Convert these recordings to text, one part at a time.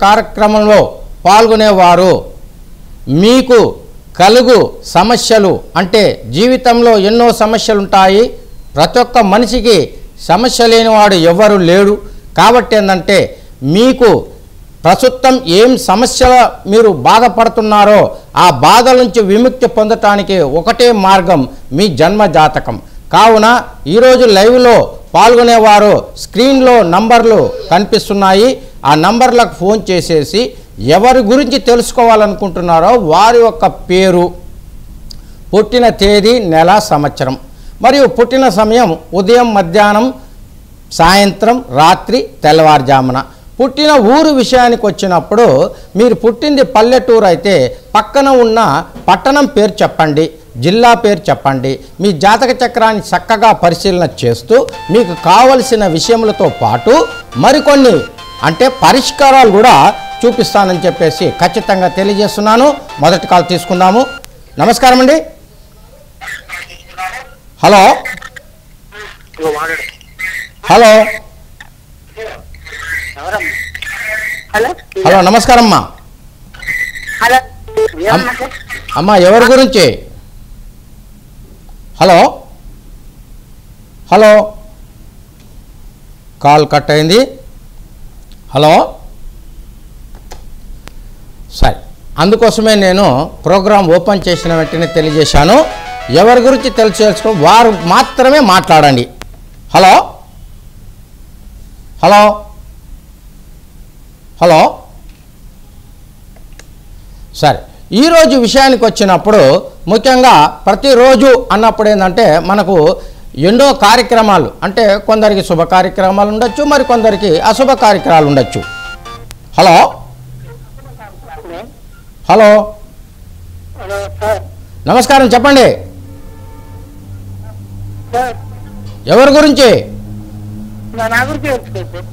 కార్యక్రమంలో పాల్గొనేవారు మీకు కలుగు సమస్యలు అంటే జీవితంలో ఎన్నో సమస్యలు ఉంటాయి. ప్రతి ఒక్క మనిషికి సమస్య లేనివాడు ఎవరు లేడు. కాబట్టి ఏంటంటే మీకు ప్రస్తుతం ఏం సమస్యల మీరు బాధపడుతున్నారో ఆ బాధల నుంచి విముక్తి పొందటానికి ఒకటే మార్గం మీ జన్మ జాతకం. కావున ఈరోజు లైవ్లో పాల్గొనేవారు స్క్రీన్లో నంబర్లు కనిపిస్తున్నాయి. ఆ నంబర్లకు ఫోన్ చేసేసి ఎవరి గురించి తెలుసుకోవాలనుకుంటున్నారో వారి యొక్క పేరు, పుట్టిన తేదీ, నెల, సంవత్సరం మరియు పుట్టిన సమయం ఉదయం, మధ్యాహ్నం, సాయంత్రం, రాత్రి, తెల్లవారుజామున. పుట్టిన ఊరు విషయానికి వచ్చినప్పుడు మీరు పుట్టింది పల్లెటూరు అయితే పక్కన ఉన్న పట్టణం పేరు చెప్పండి, జిల్లా పేరు చెప్పండి. మీ జాతక చక్రాన్ని చక్కగా పరిశీలన చేస్తూ మీకు కావలసిన విషయములతో పాటు మరికొన్ని అంటే పరిష్కారాలు కూడా చూపిస్తానని చెప్పేసి ఖచ్చితంగా తెలియజేస్తున్నాను. మొదటి కాల్ తీసుకుందాము. నమస్కారం అండి. హలో హలో హలో నమస్కారం అమ్మా. అమ్మా ఎవరి గురించి? హలో హలో కాల్ కట్ అయింది. హలో సరే, అందుకోసమే నేను ప్రోగ్రాం ఓపెన్ చేసిన వెంటనే తెలియజేశాను. ఎవరి గురించి తెలుసుకో వారు మాత్రమే మాట్లాడండి. హలో హలో హలో సరే, ఈరోజు విషయానికి వచ్చినప్పుడు ముఖ్యంగా ప్రతిరోజు అన్నప్పుడు ఏంటంటే మనకు ఎన్నో కార్యక్రమాలు అంటే కొందరికి శుభ కార్యక్రమాలు ఉండొచ్చు, మరి కొందరికి అశుభ కార్యక్రమాలు ఉండొచ్చు. హలో హలో నమస్కారం, చెప్పండి ఎవరి గురించి?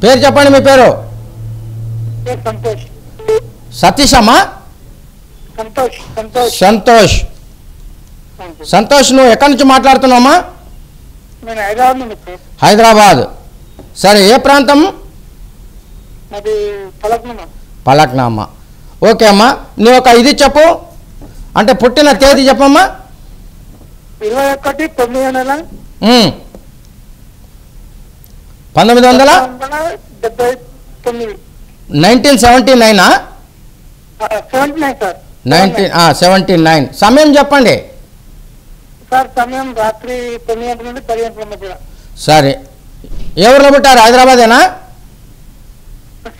పేరు చెప్పండి. మీ పేరు? సతీష్ అమ్మా? సంతోష్. సంతోష్, నువ్వు ఎక్కడి నుంచి మాట్లాడుతున్నావమ్మా? హైదరాబాద్. సరే, ఏ ప్రాంతం? పలక్నామా. ఓకే అమ్మా, నువ్వు ఒక ఇది చెప్పు అంటే పుట్టిన తేదీ చెప్పమ్మా. 21/9/1979. 1979. 79. సమయం చెప్పండి సార్. సమయం రాత్రి 9 గంటల నుండి 10 గంటల మధ్య. సరే, ఎవరిలో పుట్టారు? హైదరాబాదేనా?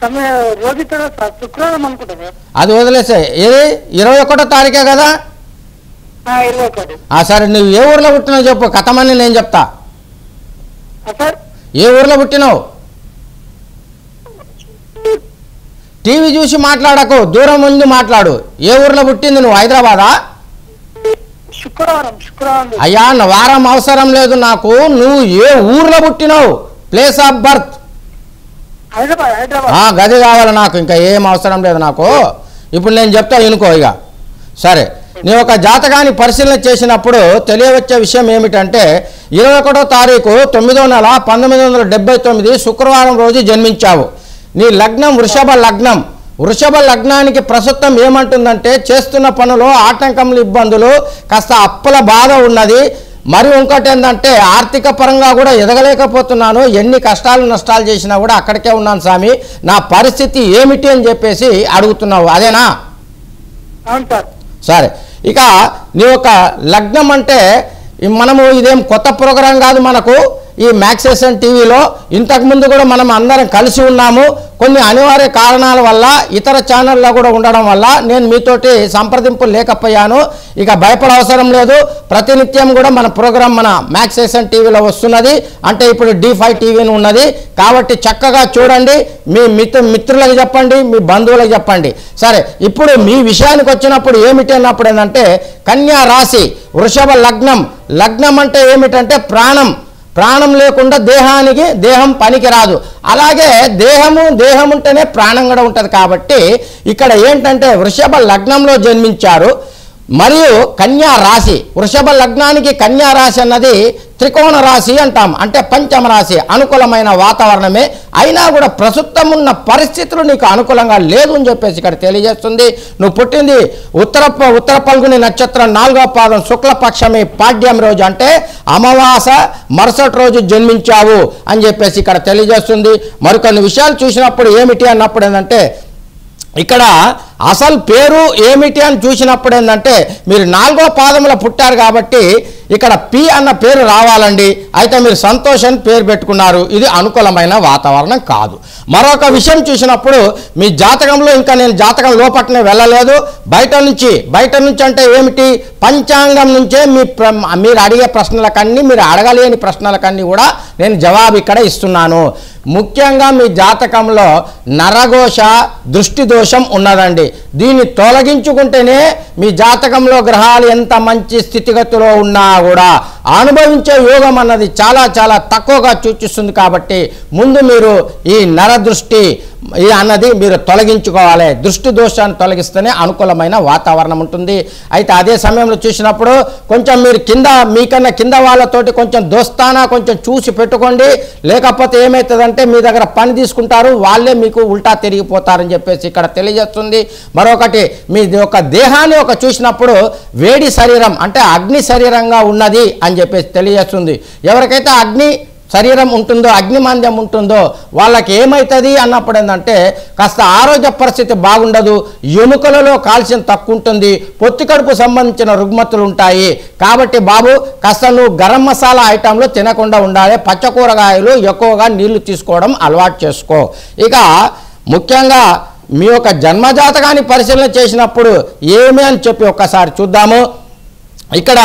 సమయం రోజు సార్ శుక్రవారం అనుకుంటా సార్. అది వదిలేసే. ఏది 21వ తారీఖే కదా? 21. సరే, నువ్వు ఏ ఊర్లో పుట్టినావు చెప్పు, కథమని నేను చెప్తా. సార్ ఏ ఊర్లో పుట్టినావు? టీవీ చూసి మాట్లాడకు, దూరం ముందు మాట్లాడు. ఏ ఊర్లో పుట్టింది నువ్వు? హైదరాబాదా? శుక్రవారం. అయ్యా, వారం అవసరం లేదు నాకు. నువ్వు ఏ ఊర్లో పుట్టినావు? Place of birth. హైదరాబాద్. గది కావాలి నాకు, ఇంకా ఏం అవసరం లేదు నాకు. ఇప్పుడు నేను చెప్తా వినుకో ఇక. సరే, నేను ఒక జాతకాన్ని పరిశీలన చేసినప్పుడు తెలియవచ్చే విషయం ఏమిటంటే 21వ తారీఖు 9వ నెల 1979 శుక్రవారం రోజు జన్మించావు. నీ లగ్నం వృషభ లగ్నం. వృషభ లగ్నానికి ప్రస్తుతం ఏమంటుందంటే చేస్తున్న పనులు ఆటంకములు, ఇబ్బందులు, కాస్త అప్పుల బాధ ఉన్నది. మరి ఇంకోటి ఏంటంటే ఆర్థిక పరంగా కూడా ఎదగలేకపోతున్నాను, ఎన్ని కష్టాలు నష్టాలు చేసినా కూడా అక్కడికే ఉన్నాను స్వామి, నా పరిస్థితి ఏమిటి అని చెప్పేసి అడుగుతున్నావు, అదేనా? అవును సార్. సరే, ఇక నీ యొక్క లగ్నం అంటే మనము ఇదేం కొత్త ప్రోగ్రాం కాదు మనకు. ఈ మ్యాక్సేషన్ టీవీలో ఇంతకుముందు కూడా మనం అందరం కలిసి ఉన్నాము. కొన్ని అనివార్య కారణాల వల్ల ఇతర ఛానల్లో కూడా ఉండడం వల్ల నేను మీతోటి సంప్రదింపులు లేకపోయాను. ఇక భయపడవసరం లేదు. ప్రతినిత్యం కూడా మన ప్రోగ్రాం మన మ్యాక్సేషన్ టీవీలో వస్తున్నది. అంటే ఇప్పుడు D5 టీవీని ఉన్నది కాబట్టి చక్కగా చూడండి. మీ మిత్రులకు చెప్పండి, మీ బంధువులకు చెప్పండి. సరే, ఇప్పుడు మీ విషయానికి వచ్చినప్పుడు ఏమిటి అన్నప్పుడు ఏంటంటే కన్యా రాశి, వృషభ లగ్నం. లగ్నం అంటే ఏమిటంటే ప్రాణం. ప్రాణం లేకుండా దేహం పనికి రాదు. అలాగే దేహం ఉంటేనే ప్రాణం కూడా ఉంటుంది. కాబట్టి ఇక్కడ ఏంటంటే వృషభ లగ్నంలో జన్మించారు. మరియు కన్యా రాశి, వృషభ లగ్నానికి కన్యా రాశి అన్నది త్రికోణ రాశి అంటాం, అంటే పంచమ రాశి, అనుకూలమైన వాతావరణమే. అయినా కూడా ప్రస్తుతం ఉన్న పరిస్థితులు నీకు అనుకూలంగా లేదు అని చెప్పేసి ఇక్కడ తెలియజేస్తుంది. నువ్వు పుట్టింది ఉత్తర పల్గుని నక్షత్రం 4వ పాదం శుక్లపక్షమి పాడ్యం రోజు, అంటే అమావాస మరుసటి రోజు జన్మించావు అని చెప్పేసి ఇక్కడ తెలియజేస్తుంది. మరికొన్ని విషయాలు చూసినప్పుడు ఏమిటి అన్నప్పుడు ఏంటంటే, ఇక్కడ అసలు పేరు ఏమిటి అని చూసినప్పుడు ఏంటంటే, మీరు 4వ పాదంలో పుట్టారు కాబట్టి ఇక్కడ పి అన్న పేరు రావాలండి. అయితే మీరు సంతోష్ అని పేరు పెట్టుకున్నారు, ఇది అనుకూలమైన వాతావరణం కాదు. మరొక విషయం చూసినప్పుడు మీ జాతకంలో, ఇంకా నేను జాతకం లోపట్నే వెళ్ళలేదు, బయట నుంచి అంటే ఏమిటి, పంచాంగం నుంచే మీరు అడిగే ప్రశ్నలకన్నీ, మీరు అడగలేని ప్రశ్నలకన్నీ కూడా నేను జవాబు ఇక్కడ ఇస్తున్నాను. ముఖ్యంగా మీ జాతకంలో నరఘోష, దృష్టి దోషం ఉన్నదండి. దీన్ని తొలగించుకుంటేనే మీ జాతకంలో గ్రహాలు ఎంత మంచి స్థితిగతిలో ఉన్నా కూడా అనుభవించే యోగం అన్నది చాలా చాలా తక్కువగా సూచిస్తుంది. కాబట్టి ముందు మీరు ఈ నరదృష్టి అన్నది మీరు తొలగించుకోవాలి. దృష్టి దోషాన్ని తొలగిస్తేనే అనుకూలమైన వాతావరణం ఉంటుంది. అయితే అదే సమయంలో చూసినప్పుడు కొంచెం మీరు మీకన్నా కింద వాళ్ళతోటి కొంచెం దోస్తానా కొంచెం చూసి పెట్టుకోండి. లేకపోతే ఏమవుతుందంటే మీ దగ్గర పని తీసుకుంటారు, వాళ్ళే మీకు ఉల్టా తిరిగిపోతారని చెప్పేసి ఇక్కడ తెలియజేస్తుంది. మరొకటి, మీ యొక్క దేహాన్ని చూసినప్పుడు వేడి శరీరం, అంటే అగ్ని శరీరంగా ఉన్నది అని చెప్పేసి తెలియజేస్తుంది. ఎవరికైతే అగ్ని శరీరం ఉంటుందో, అగ్నిమాంద్యం ఉంటుందో వాళ్ళకి ఏమవుతుంది అన్నప్పుడు ఏంటంటే కాస్త ఆరోగ్య పరిస్థితి బాగుండదు, ఎముకలలో కాల్షియం తక్కువ ఉంటుంది, పొత్తి కడుపు సంబంధించిన రుగ్మతులు ఉంటాయి. కాబట్టి బాబు కాస్త నువ్వు గరం మసాలా ఐటంలో తినకుండా ఉండాలి, పచ్చ కూరగాయలు ఎక్కువగా నీళ్లు తీసుకోవడం అలవాటు చేసుకో. ఇక ముఖ్యంగా మీ యొక్క జన్మజాతకాన్ని పరిశీలన చేసినప్పుడు ఏమి అని చెప్పి ఒక్కసారి చూద్దాము. ఇక్కడ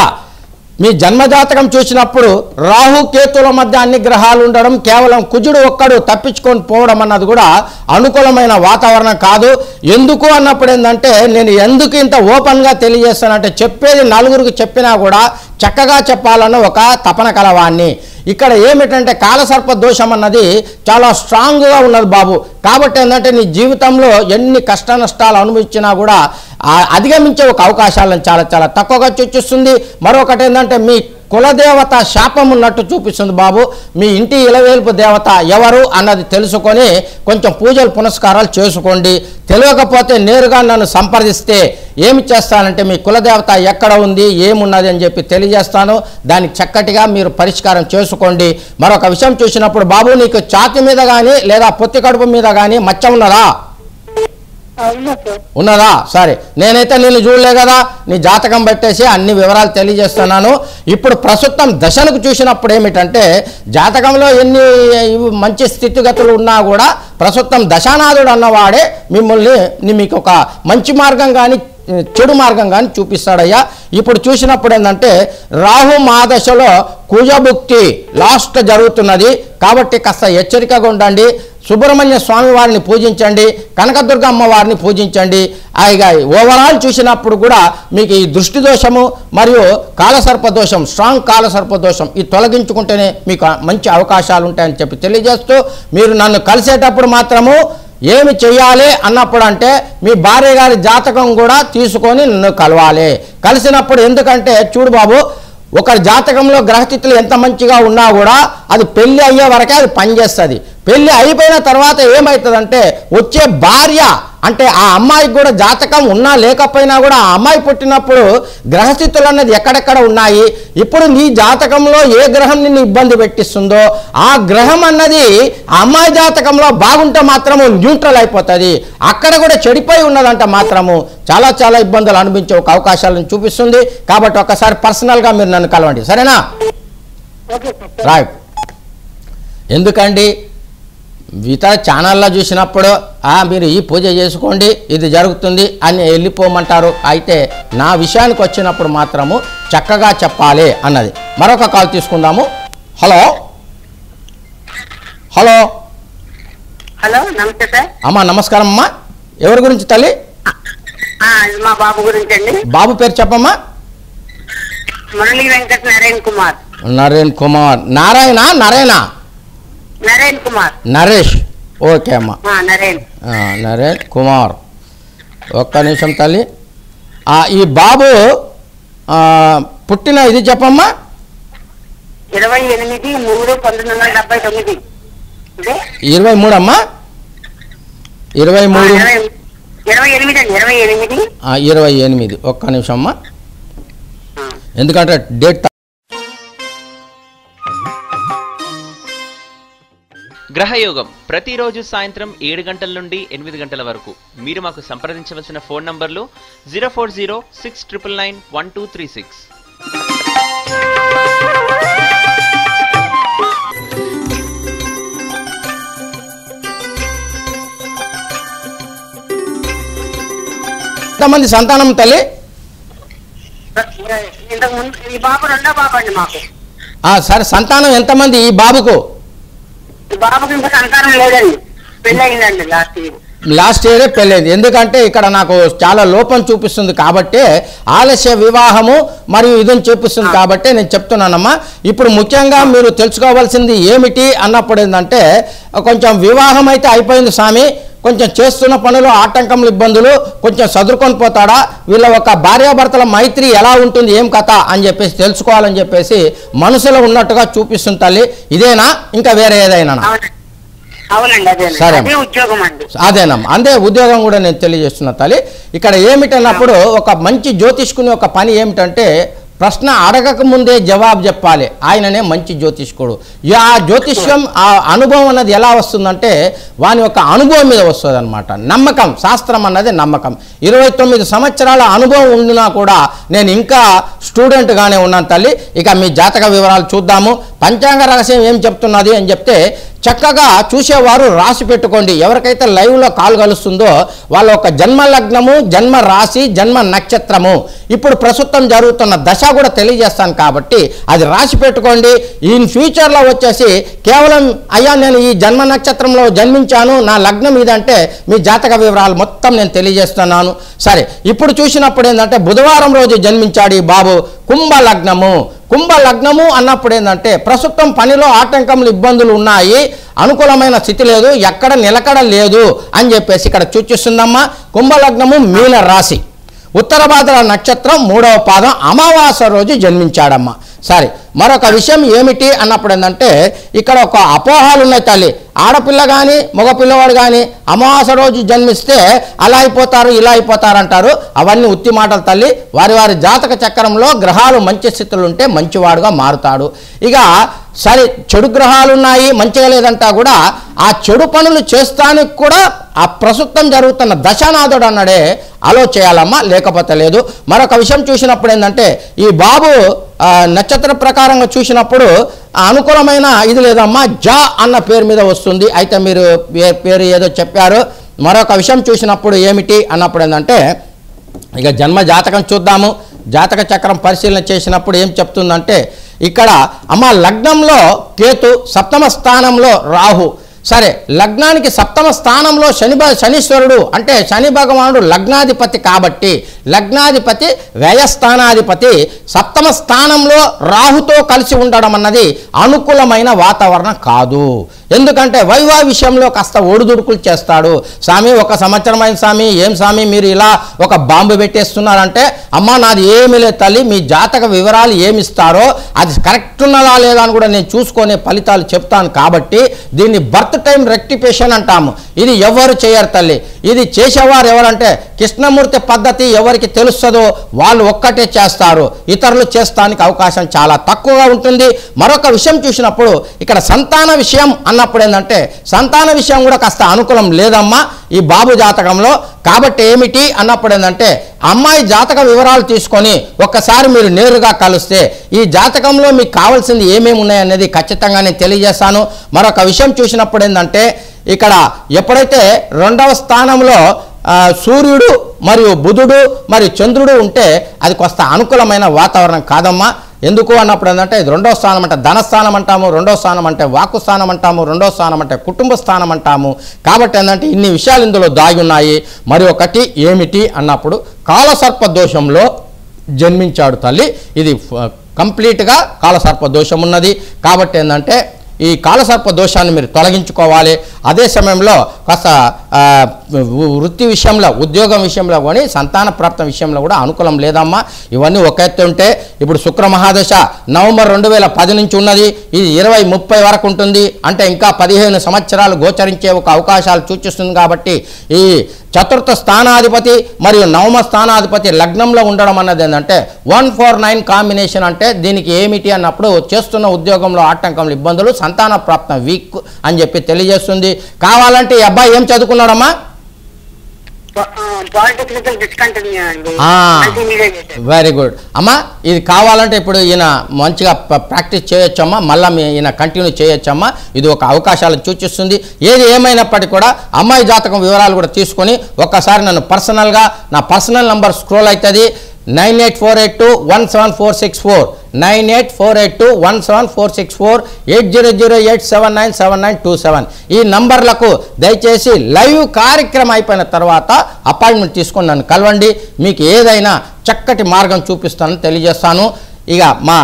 మీ జన్మజాతకం చూసినప్పుడు రాహు కేతుల మధ్య అన్ని గ్రహాలు ఉండడం, కేవలం కుజుడు ఒక్కడు తప్పించుకొని పోవడం అన్నది కూడా అనుకూలమైన వాతావరణం కాదు. ఎందుకు అన్నప్పుడు ఏంటంటే, నేను ఎందుకు ఇంత ఓపెన్గా తెలియజేస్తానంటే, చెప్పేది నలుగురికి చెప్పినా కూడా చక్కగా చెప్పాలన్న ఒక తపన కలవాన్ని. ఇక్కడ ఏమిటంటే కాలసర్ప దోషం అన్నది చాలా స్ట్రాంగ్గా ఉన్నది బాబు. కాబట్టి ఏంటంటే నీ జీవితంలో ఎన్ని కష్ట నష్టాలు అనుభవించినా కూడా అధిగమించే ఒక అవకాశాలను చాలా చాలా తక్కువగా సూచిస్తుంది. మరొకటి ఏంటంటే మీ కులదేవత శాపం ఉన్నట్టు చూపిస్తుంది బాబు. మీ ఇంటి ఇలవేల్పు దేవత ఎవరు అన్నది తెలుసుకొని కొంచెం పూజలు పునస్కారాలు చేసుకోండి. తెలియకపోతే నేరుగా నన్ను సంప్రదిస్తే ఏమి చేస్తానంటే మీ కులదేవత ఎక్కడ ఉంది, ఏమున్నది అని చెప్పి తెలియజేస్తాను. దానికి చక్కటిగా మీరు పరిష్కారం చేసుకోండి. మరొక విషయం చూసినప్పుడు బాబు, నీకు ఛాతి మీద కానీ లేదా పొత్తి కడుపు మీద కానీ మచ్చ ఉన్నదా? ఉన్నదా? సరే, నేనైతే నిన్ను చూడలే కదా, నీ జాతకం పెట్టేసి అన్ని వివరాలు తెలియజేస్తున్నాను. ఇప్పుడు ప్రస్తుతం దశలకు చూసినప్పుడు ఏమిటంటే, జాతకంలో ఎన్ని మంచి స్థితిగతులు ఉన్నా కూడా ప్రస్తుతం దశానాథుడు అన్నవాడే మిమ్మల్ని మీకు ఒక మంచి మార్గం కానీ చెడు మార్గం కానీ చూపిస్తాడయ్యా. ఇప్పుడు చూసినప్పుడు ఏంటంటే రాహు మహాదశలో కుజభుక్తి లాస్ట్ జరుగుతున్నది. కాబట్టి కాస్త హెచ్చరికగా ఉండండి. సుబ్రహ్మణ్య స్వామి వారిని పూజించండి, కనకదుర్గ అమ్మవారిని పూజించండి. ఇక ఓవరాల్ చూసినప్పుడు కూడా మీకు ఈ దృష్టి దోషము మరియు కాలసర్ప దోషం, స్ట్రాంగ్ కాలసర్ప దోషం ఇది తొలగించుకుంటేనే మీకు మంచి అవకాశాలు ఉంటాయని చెప్పి తెలియజేస్తూ, మీరు నన్ను కలిసేటప్పుడు మాత్రము ఏమి చెయ్యాలి అన్నప్పుడు అంటే మీ భార్య గారి జాతకం కూడా తీసుకొని నన్ను కలవాలి. కలిసినప్పుడు ఎందుకంటే చూడు బాబు, ఒకరి జాతకంలో గ్రహస్థితులు ఎంత మంచిగా ఉన్నా కూడా అది పెళ్ళి అయ్యే వరకే అది పనిచేస్తుంది. పెళ్ళి అయిపోయిన తర్వాత ఏమవుతుందంటే వచ్చే భార్య అంటే ఆ అమ్మాయికి కూడా జాతకం ఉన్నా లేకపోయినా కూడా ఆ అమ్మాయి పుట్టినప్పుడు గ్రహస్థితులు అన్నది ఎక్కడెక్కడ ఉన్నాయి, ఇప్పుడు నీ జాతకంలో ఏ గ్రహం నిన్ను ఇబ్బంది పెట్టిస్తుందో ఆ గ్రహం అన్నది ఆ అమ్మాయి జాతకంలో బాగుంటే మాత్రము న్యూట్రల్ అయిపోతుంది. అక్కడ కూడా చెడిపోయి ఉన్నదంట మాత్రము చాలా చాలా ఇబ్బందులు అనిపించే ఒక అవకాశాలను చూపిస్తుంది. కాబట్టి ఒకసారి పర్సనల్గా మీరు నన్ను కలవండి, సరేనా? రైట్. ఎందుకండి ఇతర ఛానల్లో చూసినప్పుడు మీరు ఈ పూజ చేసుకోండి ఇది జరుగుతుంది అని వెళ్ళిపోమంటారు. అయితే నా విషయానికి వచ్చినప్పుడు మాత్రము చక్కగా చెప్పాలి అన్నది. మరొక కాల్ తీసుకుందాము. హలో హలో హలో, నమస్తే సార్. అమ్మా నమస్కారం అమ్మా. ఎవరి గురించి తల్లి? మా బాబు గురించి అండి. బాబు పేరు చెప్పమ్మా. మురళీ వెంకట నరేన్ కుమార్. నరేన్ కుమార్. నారాయణ నరేనా? నరేన్ కుమార్. నరేష్. ఓకే అమ్మా. నరేన్ నరేన్ కుమార్. ఒక్క నిమిషం తల్లి. ఈ బాబు పుట్టిన ఇది చెప్పమ్మా. 28/3/1979. 23 అమ్మా. 23 28. ఒక్క నిమిషం అమ్మా, ఎందుకంటే డేట్. గ్రహయోగం ప్రతిరోజు సాయంత్రం 7 గంటల నుండి 8 గంటల వరకు. మీరు మాకు సంప్రదించవలసిన ఫోన్ నంబర్లు 04069991236. ఎంతమంది సంతానం తల్లి? ఇంతకు ముందు ఈ బాబు రెండో బాబు అండి మాకు. సరే, సంతానం ఎంతమంది ఈ బాబుకు? ఈ బాబుకి ఇంకా సంతానం లేదండి, పెళ్ళి అయిందండి లాస్ట్ ఇయరే పెళ్ళైంది. ఎందుకంటే ఇక్కడ నాకు చాలా లోపం చూపిస్తుంది కాబట్టి, ఆలస్య వివాహము మరియు ఇదని చూపిస్తుంది కాబట్టి నేను చెప్తున్నానమ్మా. ఇప్పుడు ముఖ్యంగా మీరు తెలుసుకోవాల్సింది ఏమిటి అన్నప్పుడు ఏంటంటే, కొంచెం వివాహం అయితే అయిపోయింది స్వామి, కొంచెం చేస్తున్న పనులు ఆటంకములు ఇబ్బందులు, కొంచెం చదువుకొని పోతాడా, వీళ్ళ ఒక భార్యాభర్తల మైత్రి ఎలా ఉంటుంది, ఏం కథ అని చెప్పేసి తెలుసుకోవాలని చెప్పేసి మనసులో ఉన్నట్టుగా చూపిస్తుంది తల్లి. ఇదేనా ఇంకా వేరే ఏదైనా? సరే, అదేనమ్మా, అదే ఉద్యోగం కూడా నేను తెలియజేస్తున్నా తల్లి. ఇక్కడ ఏమిటన్నప్పుడు ఒక మంచి జ్యోతిష్కుని ఒక పని ఏమిటంటే, ప్రశ్న అడగక ముందే జవాబు చెప్పాలి. ఆయననే మంచి జ్యోతిష్కుడు. ఆ జ్యోతిష్యం ఆ అనుభవం అన్నది ఎలా వస్తుందంటే, వాని యొక్క అనుభవం మీద వస్తుంది అనమాట. నమ్మకం, శాస్త్రం అన్నది నమ్మకం. 29 సంవత్సరాల అనుభవం ఉండినా కూడా నేను ఇంకా స్టూడెంట్గానే ఉన్నాను తల్లి. ఇక మీ జాతక వివరాలు చూద్దాము. పంచాంగ రహస్యం ఏం చెప్తున్నది అని చెప్తే, చక్కగా చూసేవారు రాసి పెట్టుకోండి. ఎవరికైతే లైవ్లో కాల్ కలుస్తుందో వాళ్ళ ఒక జన్మ లగ్నము, జన్మ రాశి, జన్మ నక్షత్రము, ఇప్పుడు ప్రస్తుతం జరుగుతున్న దశ కూడా తెలియజేస్తాను కాబట్టి అది రాసి పెట్టుకోండి. ఇన్ ఫ్యూచర్లో వచ్చేసి కేవలం అయ్యా నేను ఈ జన్మ నక్షత్రంలో జన్మించాను, నా లగ్నం ఇదంటే మీ జాతక వివరాలు మొత్తం నేను తెలియజేస్తున్నాను. సరే, ఇప్పుడు చూసినప్పుడు ఏంటంటే బుధవారం రోజు జన్మించాడు ఈ బాబు. కుంభ లగ్నము. కుంభ లగ్నము అన్నప్పుడు ఏంటంటే ప్రస్తుతం పనిలో ఆటంకములు ఇబ్బందులు ఉన్నాయి, అనుకూలమైన స్థితి లేదు, ఎక్కడ నిలకడ లేదు అని చెప్పేసి ఇక్కడ సూచిస్తుందమ్మా. కుంభ లగ్నము, మీన రాశి, ఉత్తరభాద్ర నక్షత్రం 3వ పాదం, అమావాస్య రోజు జన్మించాడమ్మా. సరే, మరొక విషయం ఏమిటి అన్నప్పుడు ఏంటంటే, ఇక్కడ ఒక అపోహాలు ఉన్నాయి తల్లి. ఆడపిల్ల కానీ మగపిల్లవాడు కానీ అమావాస్య రోజు జన్మిస్తే అలా అయిపోతారు ఇలా అయిపోతారు అంటారు. అవన్నీ ఉత్తి మాటలు తల్లి. వారి వారి జాతక చక్రంలో గ్రహాలు మంచి స్థితులు ఉంటే మంచివాడుగా మారుతాడు. ఇక సరే, చెడు గ్రహాలు ఉన్నాయి మంచిగా లేదంటా కూడా ఆ చెడు పనులు చేస్తానికి కూడా ఆ ప్రస్తుతం జరుగుతున్న దశానాథుడు అన్నాడే అలో చేయాలమ్మా, లేకపోతే లేదు. మరొక విషయం చూసినప్పుడు ఏంటంటే, ఈ బాబు నక్షత్ర ప్రకారంగా చూసినప్పుడు అనుకూలమైన ఇది లేదమ్మా, జా అన్న పేరు మీద వస్తుంది. అయితే మీరు పేరు ఏదో చెప్పారు. మరొక విషయం చూసినప్పుడు ఏమిటి అన్నప్పుడు ఏంటంటే, ఇక జన్మ జాతకం చూద్దాము. జాతక చక్రం పరిశీలన చేసినప్పుడు ఏం చెప్తుందంటే, ఇక్కడ అమ్మ లగ్నంలో కేతు, సప్తమ స్థానంలో రాహు. సరే, లగ్నానికి సప్తమ స్థానంలో శనీశ్వరుడు అంటే శని భగవానుడు లగ్నాధిపతి కాబట్టి, లగ్నాధిపతి వ్యయస్థానాధిపతి సప్తమ స్థానంలో రాహుతో కలిసి ఉండడం అన్నది అనుకూలమైన వాతావరణం కాదు. ఎందుకంటే వైవాహ విషయంలో కాస్త ఒడిదుడుకులు చేస్తాడు. స్వామి, 1 సంవత్సరం అయింది స్వామి, ఏం స్వామి మీరు ఇలా ఒక బాంబు పెట్టేస్తున్నారంటే, అమ్మ నాది ఏమీ లేదు తల్లి, మీ జాతక వివరాలు ఏమిస్తారో అది కరెక్ట్ ఉన్నదా లేదా అని కూడా నేను చూసుకునే ఫలితాలు చెప్తాను. కాబట్టి దీన్ని బర్త్ టైం రెక్టిఫికేషన్ అంటాము. ఇది ఎవరు చేయరు తల్లి. ఇది చేసేవారు ఎవరంటే కృష్ణమూర్తి పద్ధతి ఎవరికి తెలుస్తుందో వాళ్ళు ఒక్కటే చేస్తారు, ఇతరులు చేస్తానికి అవకాశం చాలా తక్కువగా ఉంటుంది. మరొక విషయం చూసినప్పుడు ఇక్కడ సంతాన విషయం అన్నప్పుడు ఏంటంటే, సంతాన విషయం కూడా కాస్త అనుకూలం లేదమ్మా ఈ బాబు జాతకంలో. కాబట్టి ఏమిటి అన్నప్పుడు ఏంటంటే, అమ్మాయి జాతక వివరాలు తీసుకొని ఒక్కసారి మీరు నేరుగా కలిస్తే ఈ జాతకంలో మీకు కావాల్సింది ఏమేమి ఉన్నాయనేది ఖచ్చితంగా నేను తెలియజేస్తాను. మరొక విషయం చూసినప్పుడు ఏంటంటే, ఇక్కడ ఎప్పుడైతే 2వ స్థానంలో సూర్యుడు మరియు బుధుడు మరియు చంద్రుడు ఉంటే అది కొంత అనుకూలమైన వాతావరణం కాదమ్మా. ఎందుకు అన్నప్పుడు ఏంటంటే, ఇది 2వ స్థానం అంటే ధనస్థానం అంటాము, 2వ స్థానం అంటే వాక్కు స్థానం అంటాము, 2వ స్థానం అంటే కుటుంబ స్థానం అంటాము. కాబట్టి ఏంటంటే ఇన్ని విషయాలు ఇందులో దాగి ఉన్నాయి. మరి ఒకటి ఏమిటి అన్నప్పుడు, కాలసర్ప దోషంలో జన్మించాడు తల్లి. ఇది కంప్లీట్గా కాలసర్ప దోషం ఉన్నది. కాబట్టి ఏంటంటే ఈ కాలసర్ప దోషాన్ని మీరు తొలగించుకోవాలి. అదే సమయంలో కాస్త వృత్తి విషయంలో, ఉద్యోగం విషయంలో కానీ సంతాన ప్రాప్తం విషయంలో కూడా అనుకూలం లేదమ్మా. ఇవన్నీ ఒక ఎత్తు ఉంటే ఇప్పుడు శుక్ర మహాదశ నవంబర్ 2010 నుంచి ఉన్నది. ఇది 2030 వరకు ఉంటుంది. అంటే ఇంకా 15 సంవత్సరాలు గోచరించే ఒక అవకాశాలు సూచిస్తుంది. కాబట్టి ఈ చతుర్థ స్థానాధిపతి మరియు నవమ స్థానాధిపతి లగ్నంలో ఉండడం అన్నది ఏంటంటే 149 కాంబినేషన్. అంటే దీనికి ఏమిటి అన్నప్పుడు చేస్తున్న ఉద్యోగంలో ఆటంకములు, ఇబ్బందులు, సంతాన ప్రాప్తం వీక్ అని చెప్పి తెలియజేస్తుంది. కావాలంటే ఈ అబ్బాయి ఏం చదువుకున్నాడమ్మా? పాలిటెక్నికల్ డిస్కంటిన్యూ అండి. వెరీ గుడ్ అమ్మా. ఇది కావాలంటే ఇప్పుడు ఈయన మంచిగా ప్రాక్టీస్ చేయొచ్చమ్మా, మళ్ళీ ఈయన కంటిన్యూ చేయొచ్చమ్మా. ఇది ఒక అవకాశాలు సూచిస్తుంది. ఏది ఏమైనప్పటికీ కూడా అమ్మాయి జాతకం వివరాలు కూడా తీసుకొని ఒక్కసారి నన్ను పర్సనల్గా, నా పర్సనల్ నంబర్ స్క్రోల్ అవుతుంది 9848217464 9848217464 8008797927. ఈ నంబర్లకు దయచేసి లైవ్ కార్యక్రమం అయిపోయిన తర్వాత అపాయింట్మెంట్ తీసుకొని నన్ను కలవండి. మీకు ఏదైనా చక్కటి మార్గం చూపిస్తానని తెలియజేస్తాను. ఇక మా